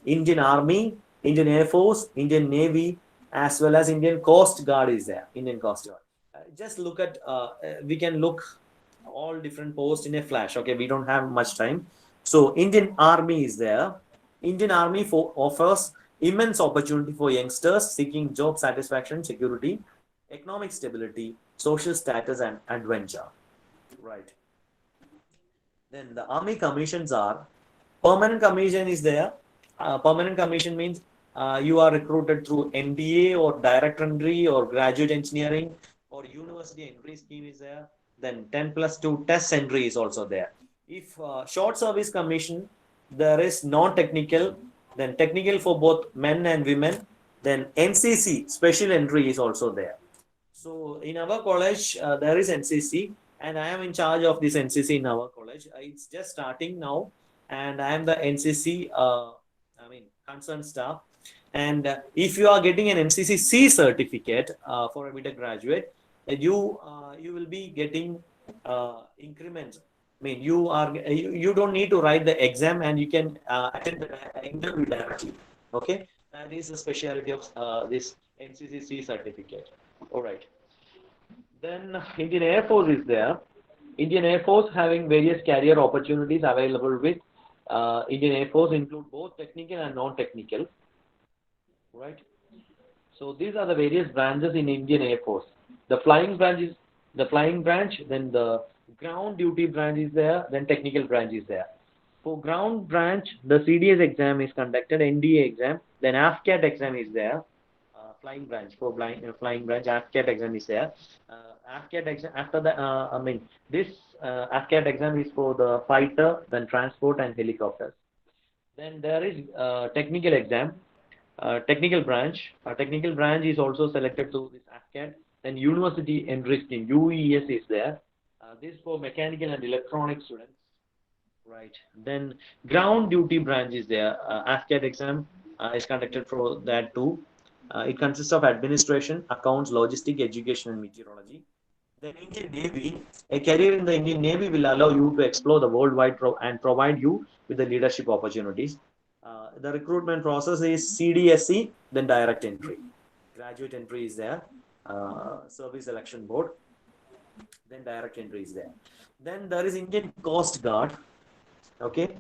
Indian Army, Indian Air Force, Indian Navy, as well as Indian Coast Guard is there. Indian Coast Guard. Just look at. We can look all different posts in a flash. Okay, we don't have much time. So Indian Army is there. Indian Army offers immense opportunity for youngsters seeking job satisfaction, security, economic stability, social status, and adventure. Right. Then the army commissions are permanent commission is there. Permanent commission means you are recruited through MBA or direct entry or graduate engineering or university entry scheme is there. Then 10+2 test entry is also there. If short service commission, there is non-technical, then technical for both men and women. Then NCC special entry is also there. So in our college, there is NCC, and I am in charge of this NCC in our college. It's just starting now, and I am the NCC, concerned staff. And if you are getting an NCC C certificate for a BTech graduate, you will be getting increments. I mean, you don't need to write the exam, and you can attend the interview directly. Okay, that is the specialty of this NCC C certificate. All right. Then Indian Air Force is there. Indian Air Force having various career opportunities available with Indian Air Force include both technical and non-technical, right? So these are the various branches in Indian Air Force. The flying branch is the flying branch, then the ground duty branch is there, then technical branch is there. For ground branch, the CDS exam is conducted, NDA exam, then AFCAT exam is there. Flying branch for flying branch, AFCAT exam is there. AFCAT exam after the this AFCAT exam is for the fighter, then transport and helicopters. Then there is technical exam, technical branch. Technical branch is also selected to this AFCAT. Then university entry scheme, UES is there. This for mechanical and electronic students. Right. Then ground duty branch is there. AFCAT exam is conducted for that too. It consists of administration, accounts, logistics, education, and meteorology. Then Indian Navy, a career in the Indian Navy will allow you to explore the worldwide and provide you with the leadership opportunities. The recruitment process is CDSC, then direct entry. Graduate entry is there. Service Selection Board, then direct entry is there. Then there is Indian Coast Guard. Okay,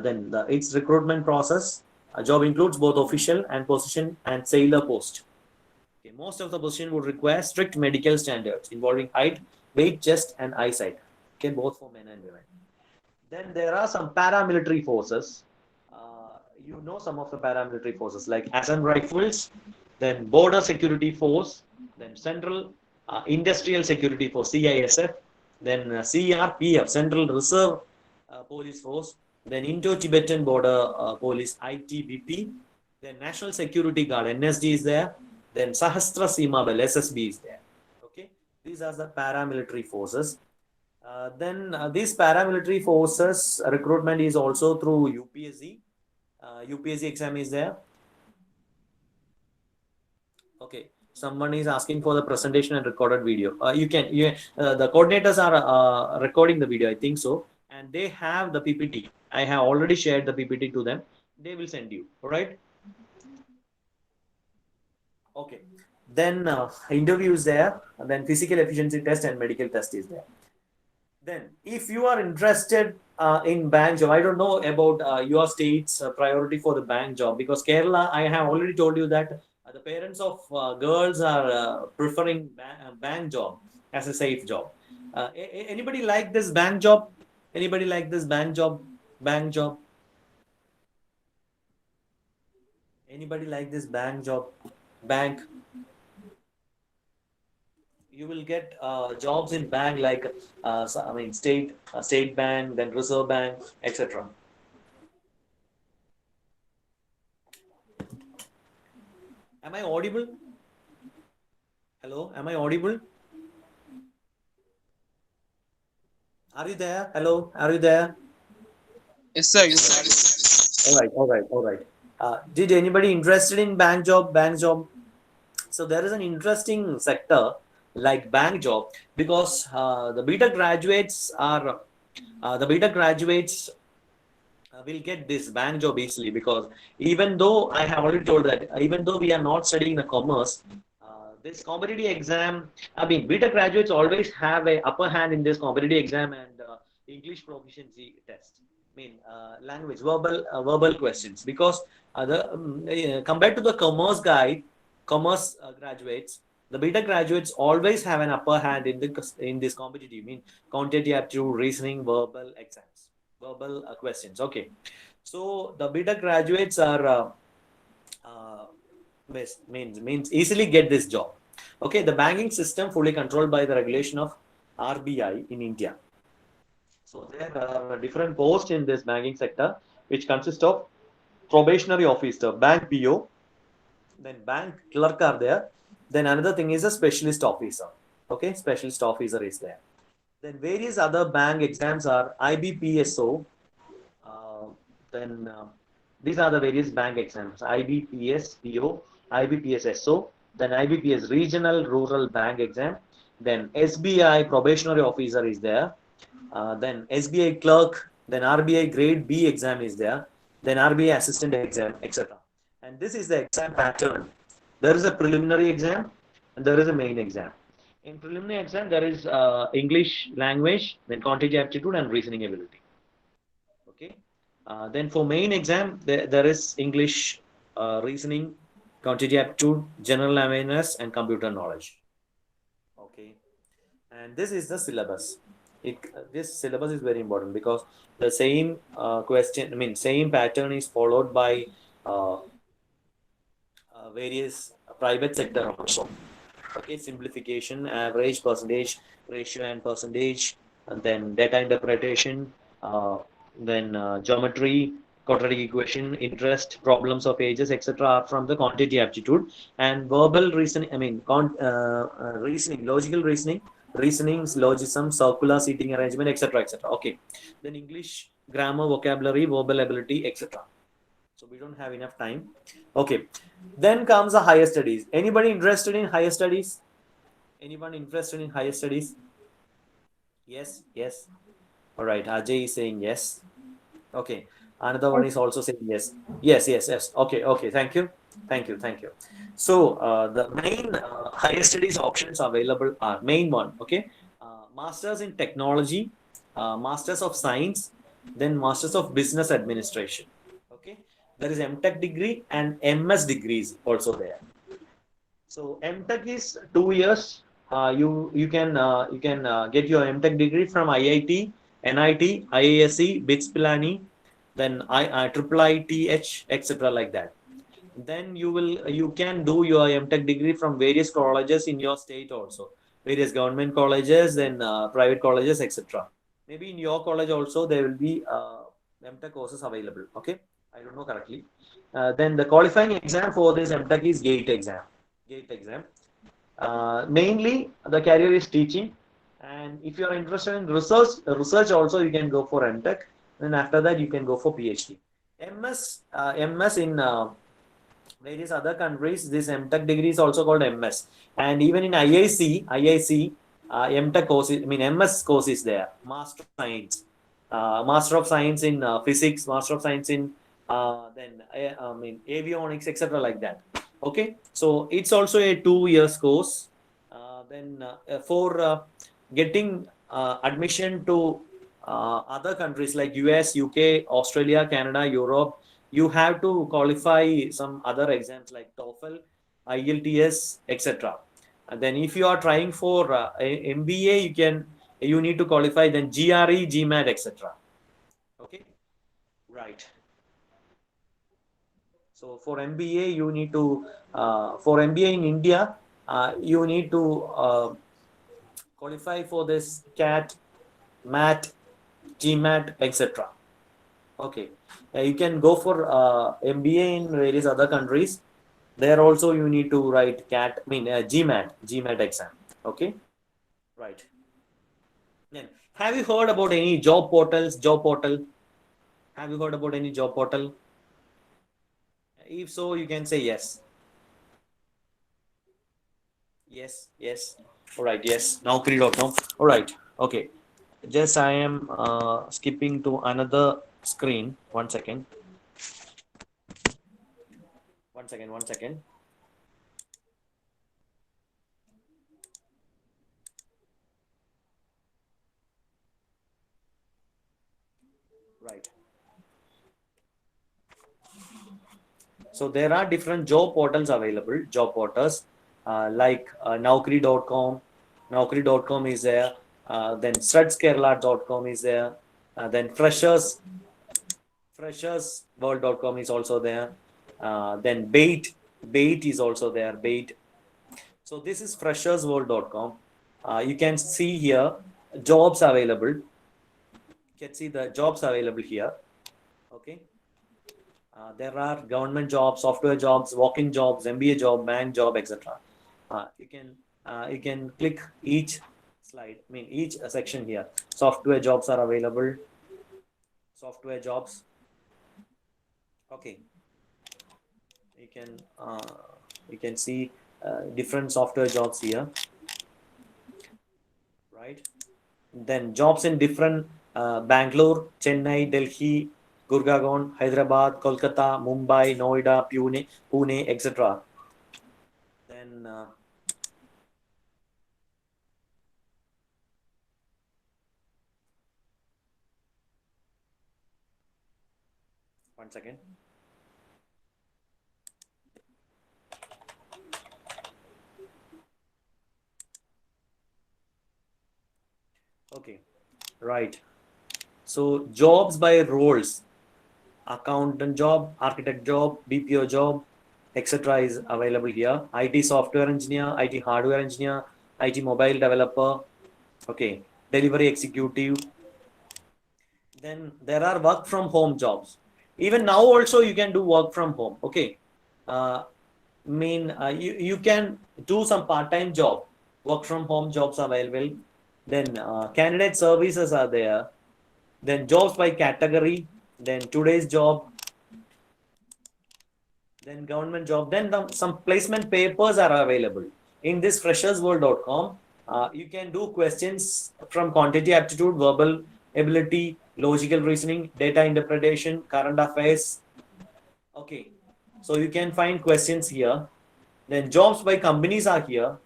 then its recruitment process. A job includes both official and position and sailor post. Okay, most of the position would require strict medical standards involving height, weight, chest, and eyesight. Okay, both for men and women. Then there are some paramilitary forces. You know some of the paramilitary forces like Assam Rifles, then Border Security Force, then Central Industrial Security Force (CISF), then CRPF Central Reserve Police Force, then Indo-Tibetan Border Police (ITBP), then National Security Guard (NSG) is there, then Sahastra Seema Bal (SSB) is there. Okay, these are the paramilitary forces. Then these paramilitary forces recruitment is also through UPSC. UPSC exam is there. Okay, someone is asking for the presentation and recorded video. The coordinators are recording the video, I think so, and they have the PPT. I have already shared the PPT to them. They will send you. All right. Okay. Then interview is there. And then physical efficiency test and medical test is there. Then, if you are interested in bank job, I don't know about your state's priority for the bank job, because Kerala, I have already told you that the parents of girls are preferring bank job as a safe job. Anybody like this bank job? Anybody like this bank job? Bank job? Anybody like this bank job? Bank? You will get jobs in bank like state bank, then reserve bank, etc. Am I audible? Hello, am I audible? Are you there? Hello, are you there? Yes, sir. Yes, sir. All right. Did anybody interested in bank job? Bank job. So there is an interesting sector like bank job, because the beta graduates will get this bank job easily, because even though I have already told that even though we are not studying the commerce, this competitive exam, beta graduates always have a upper hand in this competitive exam and English proficiency test. Language, verbal questions, because compared to the commerce graduates, the beta graduates always have an upper hand in this competitive, quantitative aptitude, reasoning, verbal exams, verbal questions. Okay, so the beta graduates are means easily get this job. Okay, the banking system fully controlled by the regulation of RBI in India. So there are different posts in this banking sector, which consist of probationary officer, bank PO, then bank clerk are there. Then another thing is a specialist officer. Okay, specialist officer is there. Then various other bank exams are IBPSO. These are the various bank exams: IBPS PO, IBPS SO, then IBPS Regional Rural Bank exam. Then SBI probationary officer is there. Then SBI clerk. Then RBI Grade B exam is there. Then RBI assistant exam, etc. And this is the exam pattern. There is a preliminary exam and there is a main exam. In preliminary exam, there is English language, then quantitative aptitude and reasoning ability. Okay. Then for main exam, there is English, reasoning, quantitative aptitude, general awareness, and computer knowledge. Okay, and this is the syllabus. This syllabus is very important because the same question, I mean, same pattern is followed by uh, various private sector also. Okay, simplification, average, percentage, ratio, and percentage, and then data interpretation, uh, then geometry, quadratic equation, interest, problems of ages, etc. are from the quantitative aptitude. And verbal reasoning, I mean, reasoning, logical reasoning, reasonings, logism, circular seating arrangement, etc., etc. Okay, then English grammar, vocabulary, verbal ability, etc. So we don't have enough time. Okay, then comes the higher studies. Anybody interested in higher studies? Anyone interested in higher studies? Yes, yes. All right, Ajay is saying yes. Okay, another one is also saying yes. Yes, yes, yes. Okay, okay. Thank you, thank you, thank you. So the main higher studies options available are main one. Okay, masters in technology, masters of science, then masters of business administration. Okay, there is MTech degree and MS degrees also there. So MTech is 2 years. You can get your MTech degree from IIT, NIT, IISc, BITS Pilani, then Triple ITH, etc. like that. Then you can do your MTech degree from various colleges in your state also, various government colleges, then private colleges, etc. Maybe in your college also there will be MTech courses available. Okay, I don't know correctly. Then the qualifying exam for this MTech is GATE exam. GATE exam. Mainly the career is teaching, and if you are interested in research also you can go for MTech. Then after that you can go for PhD. MS in various other countries, this MTech degree is also called MS. And even in IIC, MTech course, I mean MS course is there. Master of Science, Master of Science in Physics, Master of Science in then I mean avionics, etc. like that. Okay, so it's also a 2 years course. Then for getting admission to other countries like US, UK, Australia, Canada, Europe, you have to qualify some other exams like TOEFL, IELTS, etc. And then if you are trying for MBA, you need to qualify then GRE, GMAT, etc. Okay, right. So for MBA, you need to for MBA in India, you need to qualify for this CAT, MAT, GMAT, etc. Okay, you can go for MBA in various other countries. There also you need to write CAT, I mean GMAT exam. Okay, right. Then, have you heard about any job portals? Job portal. Have you heard about any job portal? If so, you can say yes. Yes, yes. All right, yes. Naukri.com. All right. Okay. Just I am skipping to another screen. 1 second. 1 second. 1 second. Right. So there are different job portals available, job portals like Naukri.com. Naukri.com is there. Then studskerala.com is there. Then freshersworld.com is also there. Then Bait is also there. Bait. So this is freshersworld.com. You can see here jobs available. You can see the jobs available here. Okay. There are government jobs, software jobs, walk-in jobs, MBA job, bank job, etc. You can click each slide. I mean each section here. Software jobs are available. Software jobs. Okay. You can see different software jobs here, right? Then jobs in different Bangalore, Chennai, Delhi, Gurgaon, Hyderabad, Kolkata, Mumbai, Noida, Pune, etc. Then One second. Okay, right. So jobs by roles, accountant job, architect job, BPO job, etc. is available here. IT software engineer, IT hardware engineer, IT mobile developer, okay, delivery executive. Then there are work from home jobs. Even now also you can do work from home. Okay, you can do some part-time job. Work from home jobs available. Then candidate services are there. Then jobs by category. Then today's job. Then government job. Then some placement papers are available in this freshersworld.com. You can do questions from quantity aptitude, verbal ability, logical reasoning, data interpretation, current affairs. Okay, so you can find questions here. Then jobs by companies are here.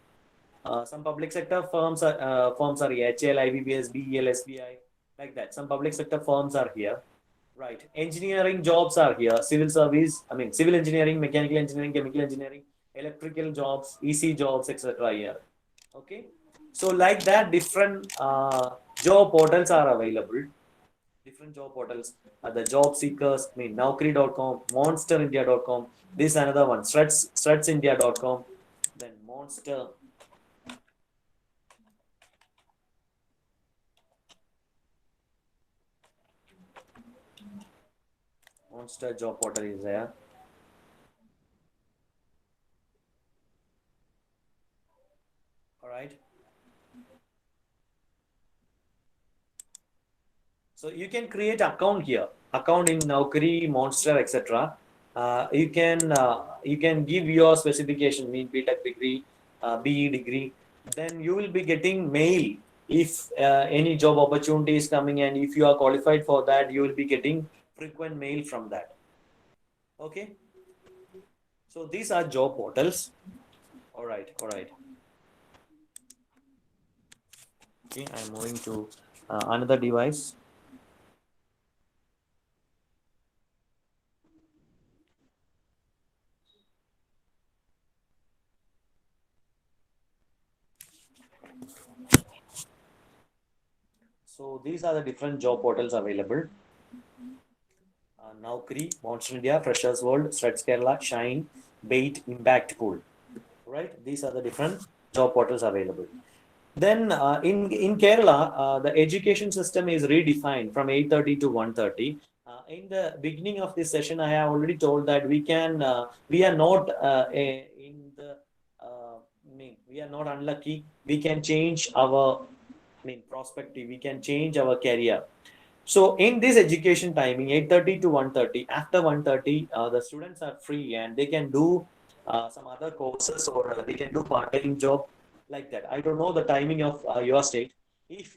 Some public sector firms are here, HL, IBPS, BEL, SBI, like that. Some public sector firms are here. Right. Engineering jobs are here. Civil service, civil engineering, mechanical engineering, chemical engineering, electrical jobs, EC jobs, etc. here. Okay. So like that, different job portals are available. Different job portals. The job seekers, Naukri.com, monsterindia.com. This is another one. Stretsindia.com. Then Monster. Monster job portal is there. All right. So you can create account here, account in Naukri, Monster, etc. You can give your specification, mean BTech degree, BE degree. Then you will be getting mail if any job opportunity is coming, and if you are qualified for that, you will be getting frequent mail from that. Okay. So these are job portals. All right. All right. Okay, I'm moving to another device. So these are the different job portals available. Naukri, Monster India, Freshers World, Struts Kerala, Shine, Bait, Impact Pool. Right? These are the different job portals available. Then in Kerala, the education system is redefined from 8:30 to 1:30. In the beginning of this session, I have already told that we are not in the we are not unlucky. We can change our perspective. We can change our career. So in this education timing, 8:30 to 1:30, after 1:30, the students are free and they can do some other courses, or they can do part-time job like that. I don't know the timing of your state. If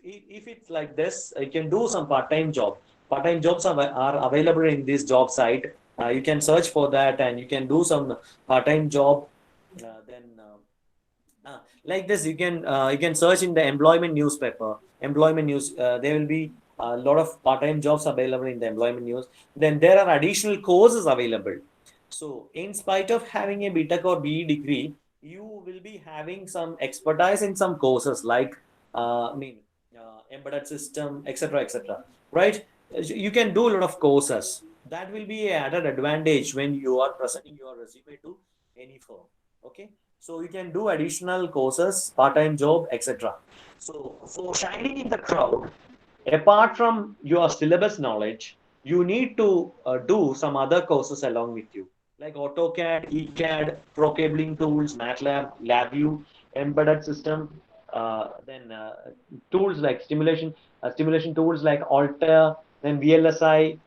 it's like this, you can do some part-time job. Part-time jobs are available in this job site. You can search for that and you can do some part-time job. Then like this, you can search in the employment newspaper, employment news. There will be a lot of part-time jobs available in the employment news. Then there are additional courses available. So in spite of having a BTech or BE degree, you will be having some expertise in some courses like embedded system, etc., etc. Right? You can do a lot of courses. That will be an added advantage when you are presenting your resume to any firm. Okay, so you can do additional courses, part-time job, etc. So for shining in the crowd, apart from your syllabus knowledge, you need to do some other courses along with you, like AutoCAD, ECAD, Pro Cabling Tools, MATLAB, LabVIEW, embedded system, then tools like stimulation tools like Altair, then VLSI,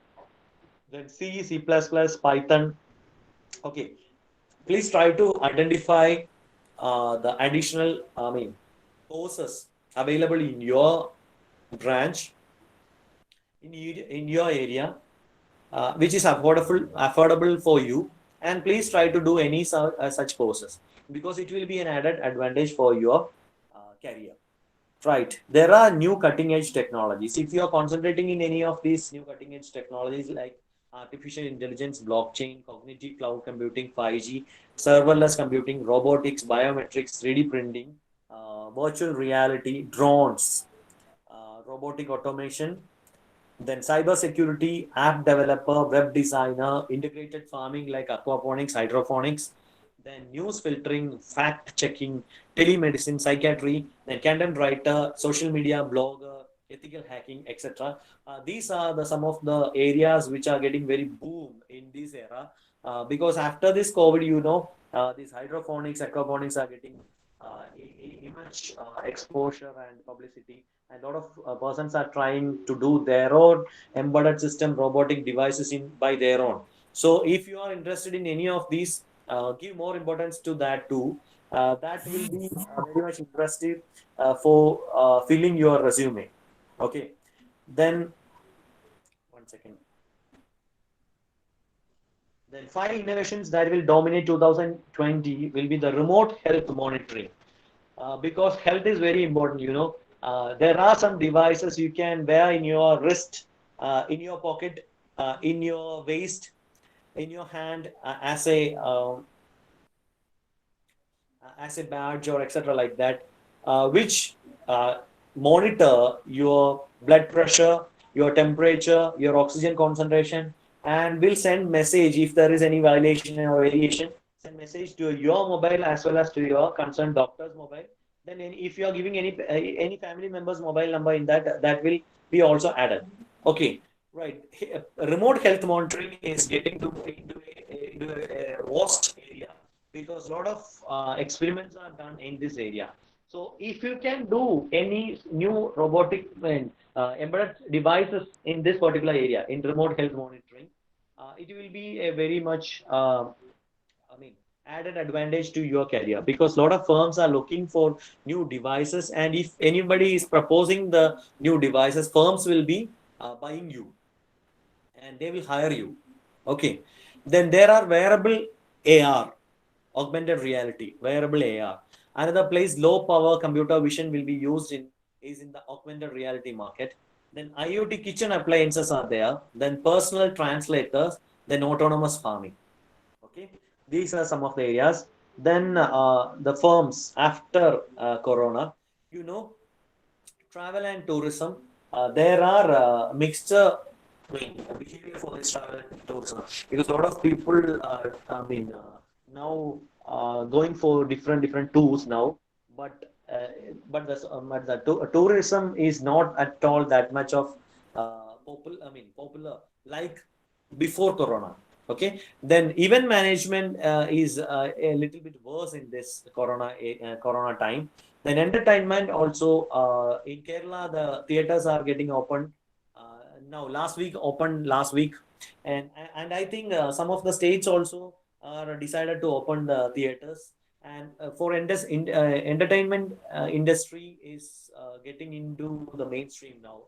then C, C++, Python. Okay, please try to identify the additional, courses available in your branch, in your area, which is affordable for you, and please try to do any such courses, because it will be an added advantage for your career. Right, there are new cutting edge technologies. If you are concentrating in any of these new cutting edge technologies like artificial intelligence, blockchain, cognitive cloud computing, 5G, serverless computing, robotics, biometrics, 3D printing, virtual reality, drones, robotic automation, then cyber security, app developer, web designer, integrated farming like aquaponics, hydroponics, then news filtering, fact checking, telemedicine, psychiatry, then content writer, social media blogger, ethical hacking, etc. These are the some of the areas which are getting very boom in this era, because after this COVID, these hydroponics, aquaponics are getting immense exposure and publicity, and a lot of persons are trying to do their own embedded system robotic devices in by their own. So if you are interested in any of these, give more importance to that too. That will be very much interesting for filling your resume. Okay, then 1 second. Then five innovations that will dominate 2020 will be the remote health monitoring, because health is very important. There are some devices you can wear in your wrist, in your pocket, in your waist, in your hand, as a badge or etc. like that, which monitor your blood pressure, your temperature, your oxygen concentration, and will send message if there is any violation or variation. Send message to your mobile as well as to your concerned doctor's mobile. Then, if you are giving any family member's mobile number in that, that will be also added. Okay, right. Remote health monitoring is getting into a vast area, because a lot of experiments are done in this area. So if you can do any new robotic embedded devices in this particular area in remote health monitoring, it will be a very much I mean added advantage to your career, because a lot of firms are looking for new devices, and if anybody is proposing the new devices, firms will be buying you and they will hire you. Okay, then there are wearable AR, augmented reality, wearable AR. Another place low power computer vision will be used in is in the augmented reality market. Then IoT kitchen appliances are there. Then personal translators. Then autonomous farming. Okay, these are some of the areas. Then the firms after Corona, you know, travel and tourism. There are mixture. Behavior for this travel and tourism, because a lot of people are, now going for different tours now, but tourism is not at all that much of popular like before Corona. Okay, then event management is a little bit worse in this Corona time. Then entertainment also, in Kerala the theaters are getting opened now. Last week, and I think some of the states also are decided to open the theaters. And for entertainment industry is getting into the mainstream now.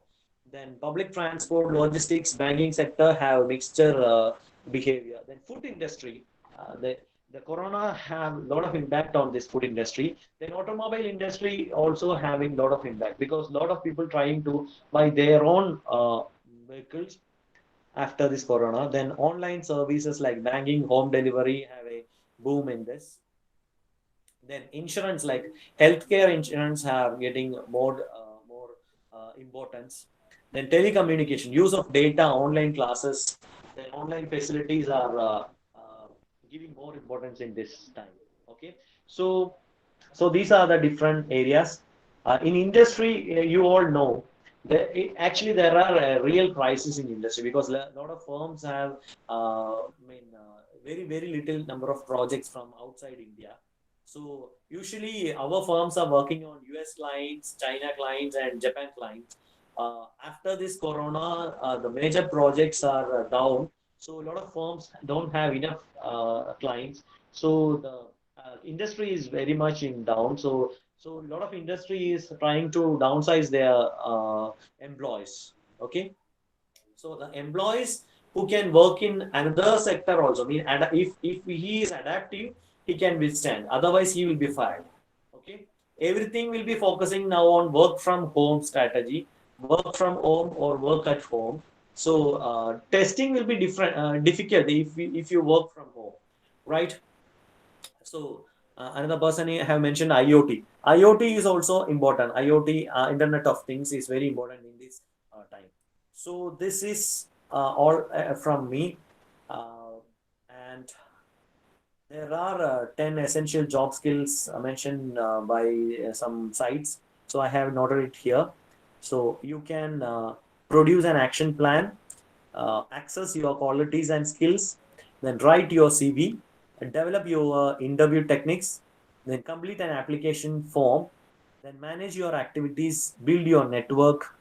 Then public transport, logistics, banking sector have mixture behavior. Then food industry, the corona have a lot of impact on this food industry. Then automobile industry also having a lot of impact, because a lot of people trying to buy their own vehicles after this corona. Then online services like banking, home delivery have a boom in this. Then insurance like healthcare insurance have getting more importance. Then telecommunication, use of data, online classes, then online facilities are giving more importance in this time. Okay, so these are the different areas. In industry, you all know actually there are real crises in industry, because a lot of firms have very little number of projects from outside India. So usually our firms are working on US clients, China clients, and Japan clients. After this corona, the major projects are down. So a lot of firms don't have enough clients. So the industry is very much in down. So a lot of industry is trying to downsize their employees. Okay, so the employees who can work in another sector also, mean, and if he is adaptive, he can withstand. Otherwise, he will be fired. Okay, everything will be focusing now on work from home strategy, work from home or work at home. So testing will be difficult if you work from home, right? So another person have mentioned IoT. IoT is also important. IoT, Internet of Things, is very important in this time. So this is all from me, and there are 10 essential job skills mentioned by some sites. So I have noted it here. So you can produce an action plan, access your qualities and skills, then write your CV, develop your interview techniques, then complete an application form, then manage your activities, build your network,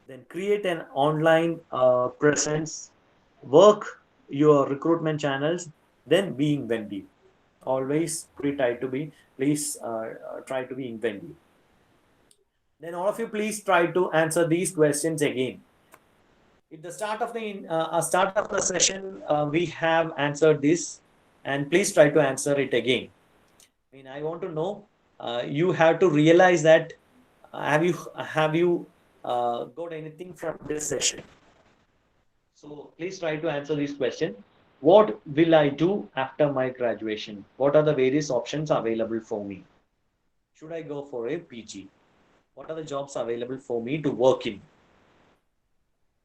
then create an online presence, work your recruitment channels, then be inventive. Always try to be, please try to be inventive. Then all of you please try to answer these questions again. At the start of the session, we have answered this, and please try to answer it again. I mean, I want to know. You have to realize that have you got anything from this session? So please try to answer this question. What will I do after my graduation? What are the various options available for me? Should I go for a PG? What are the jobs available for me to work in?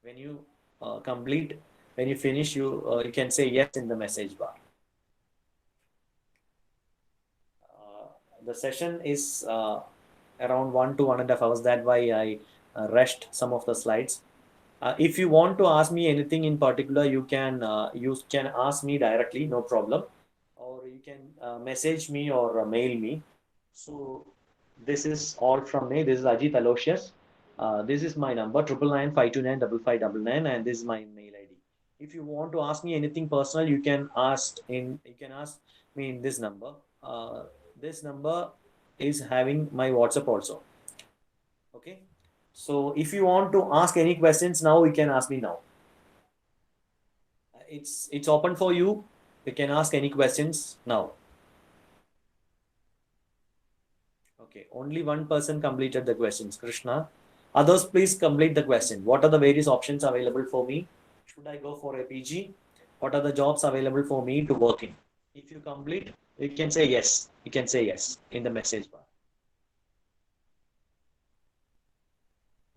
When you complete, when you finish, you can say yes in the message bar. Uh, the session is around 1 to 1.5 hours. That's why I rushed some of the slides. If you want to ask me anything in particular, you can ask me directly, no problem, or you can message me or mail me. So this is all from me. This is Ajit Aloysius. This is my number 999 529 and this is my mail ID. If you want to ask me anything personal, you can ask me in this number. This number is having my WhatsApp also. Okay. So if you want to ask any questions now, you can ask me now. It's open for you. You can ask any questions now. Okay, only one person completed the questions, Krishna. Others, please complete the question. What are the various options available for me? Should I go for a PG? What are the jobs available for me to work in? If you complete, you can say yes. You can say yes in the message bar.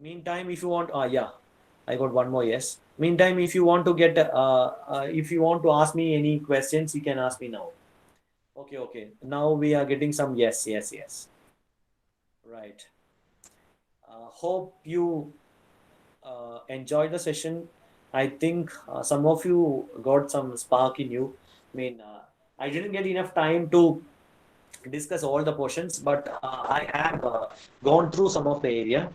Meantime, if you want, yeah, I got one more yes. Meantime, if you want to get, if you want to ask me any questions, you can ask me now. Okay, okay. Now we are getting some yes, yes, yes. Right. Hope you enjoyed the session. I think some of you got some spark in you. I mean, I didn't get enough time to discuss all the portions, but I have gone through some of the area.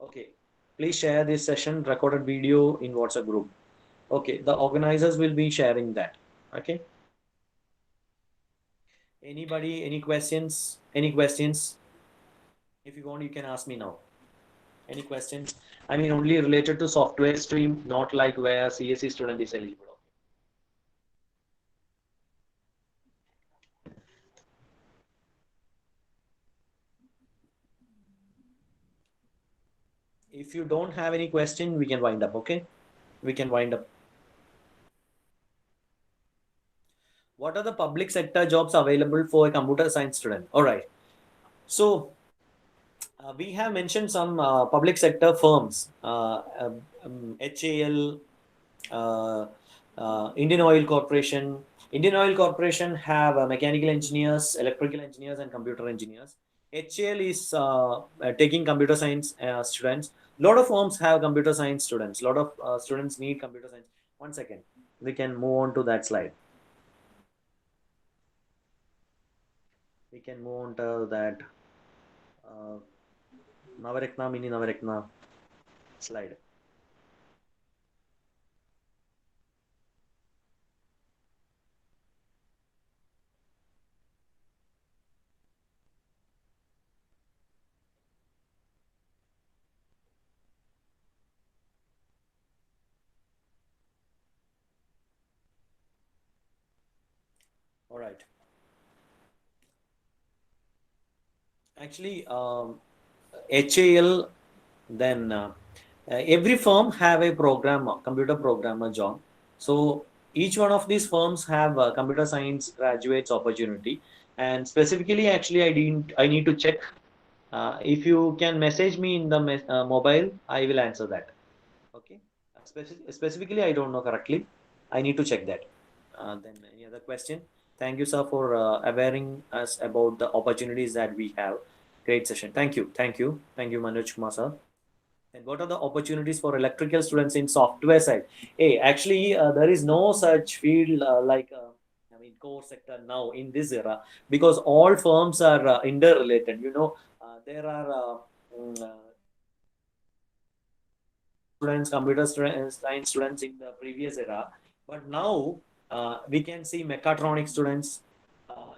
Okay, please share this session recorded video in WhatsApp group. Okay, the organizers will be sharing that. Okay. Anybody, any questions? Any questions? If you want, you can ask me now. Any questions? I mean, only related to software stream, not like where CSE student is eligible. If you don't have any question, we can wind up. Okay, we can wind up. What are the public sector jobs available for a computer science student? All right. So we have mentioned some public sector firms, HAL, uh, Indian Oil Corporation. Indian Oil Corporation have mechanical engineers, electrical engineers, and computer engineers. HAL is taking computer science students. A lot of firms have computer science students. A lot of students need computer science. One second, we can move on to that slide. We can move on to that Navaratna, mini Navaratna slide. All right. Actually, HAL Then every firm have a programmer, computer programmer job. So each one of these firms have a computer science graduates opportunity. And specifically, actually, I need to check. If you can message me in the mobile, I will answer that. Okay. Specifically, I don't know correctly. I need to check that. Then any other question? Thank you, sir, for awareing us about the opportunities that we have. Great session. Thank you. Thank you. Thank you, Manoj Kumar, sir. And what are the opportunities for electrical students in software side? Hey, actually, there is no such field I mean, core sector now in this era, because all firms are interrelated. There are students, computer science students in the previous era, but now we can see mechatronics students,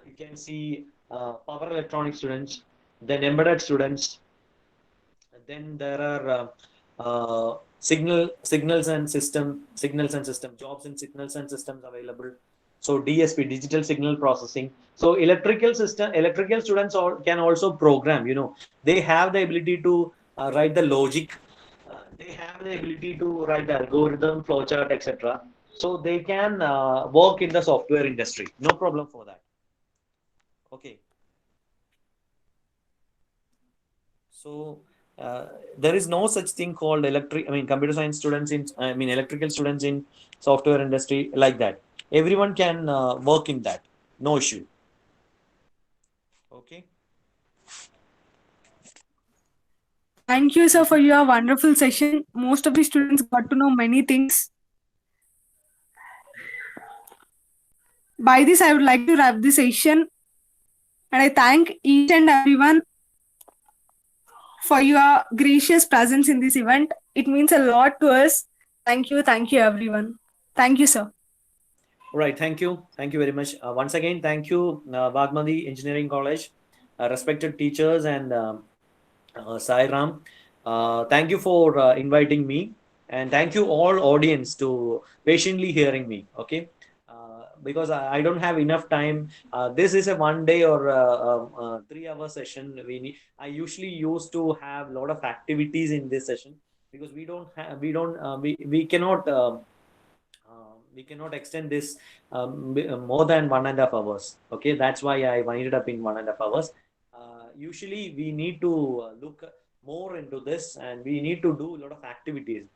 you can see power electronics students, then embedded students, then there are signals and system jobs in signals and systems available. So DSP, digital signal processing. So electrical students can also program. They have the ability to write the logic. They have the ability to write the algorithm, flowchart, etc. So they can work in the software industry. No problem for that. Okay. So there is no such thing called computer science students electrical students in software industry like that. Everyone can work in that. No issue. Okay. Thank you, sir, for your wonderful session. Most of the students got to know many things. By this, I would like to wrap this session, and I thank each and everyone for your gracious presence in this event. It means a lot to us. Thank you, everyone. Thank you, sir. All right. Thank you very much. Once again, thank you, Vaagdevi Engineering College, respected teachers, and Sai Ram. Thank you for inviting me, and thank you all audience to patiently hearing me. Okay. Because I don't have enough time. This is a 1 day or 3 hour session. I usually used to have a lot of activities in this session, because we cannot extend this more than 1.5 hours. Okay, that's why I winded up in 1.5 hours. Usually, we need to look more into this, and we need to do a lot of activities.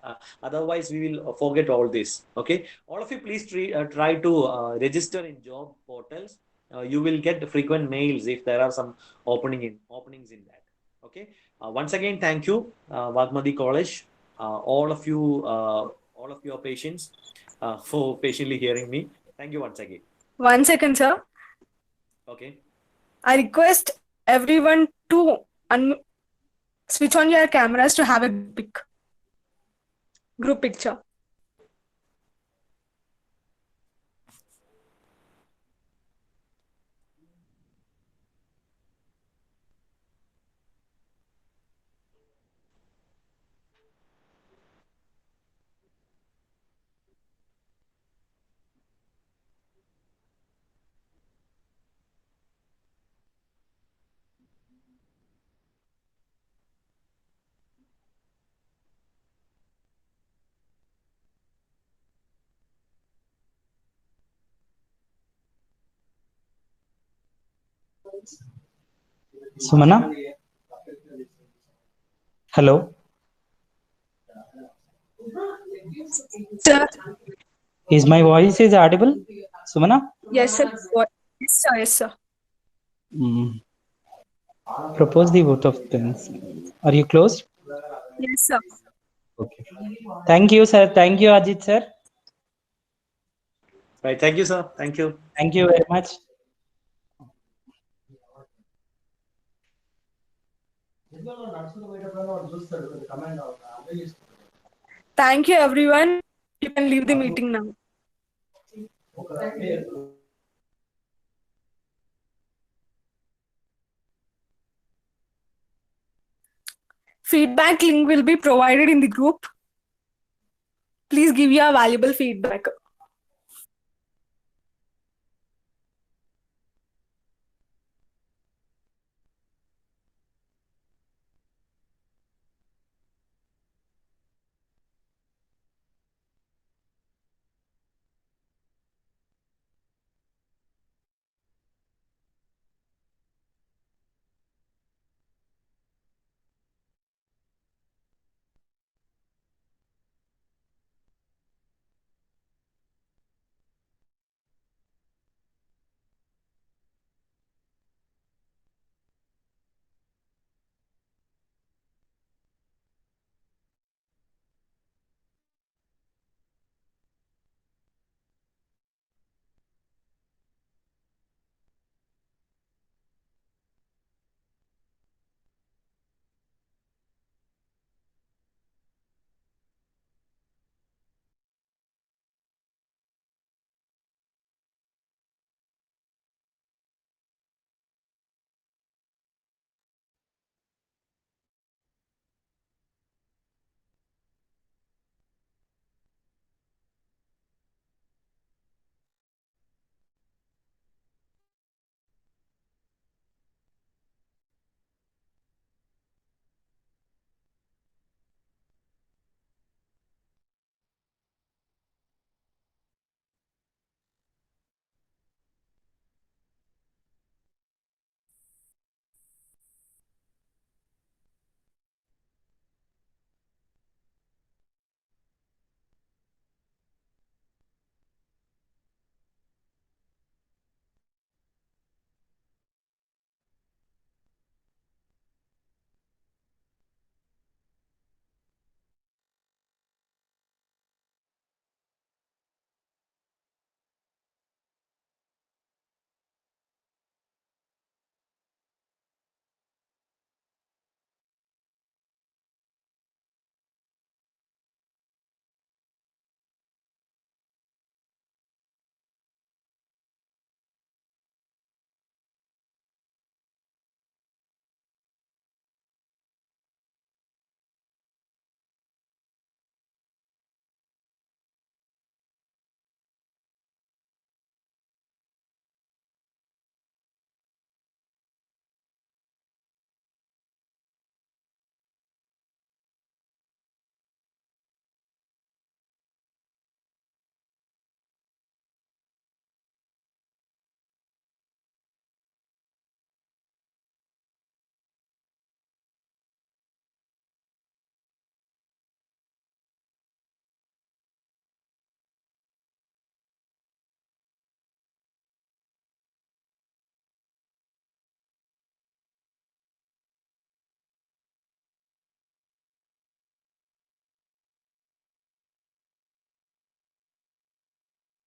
Otherwise, we will forget all this. Okay, all of you, please try to register in job portals. You will get frequent mails if there are some openings in that. Okay. Once again, thank you, Vaagdevi College, all of your patients, for patiently hearing me. Thank you once again. 1 second, sir. Okay. I request everyone to switch on your cameras to have a group picture. Sumana? Hello? Sir. Is my voice is audible? Sumana? Yes, sir. Yes, sir. Yes, sir. Mm. Propose the vote of thanks. Are you closed? Yes, sir. Okay. Thank you, sir. Thank you, Ajit, sir. Right. Thank you, sir. Thank you. Thank you very much. Thank you, everyone. You can leave the meeting now. Feedback link will be provided in the group. Please give your valuable feedback.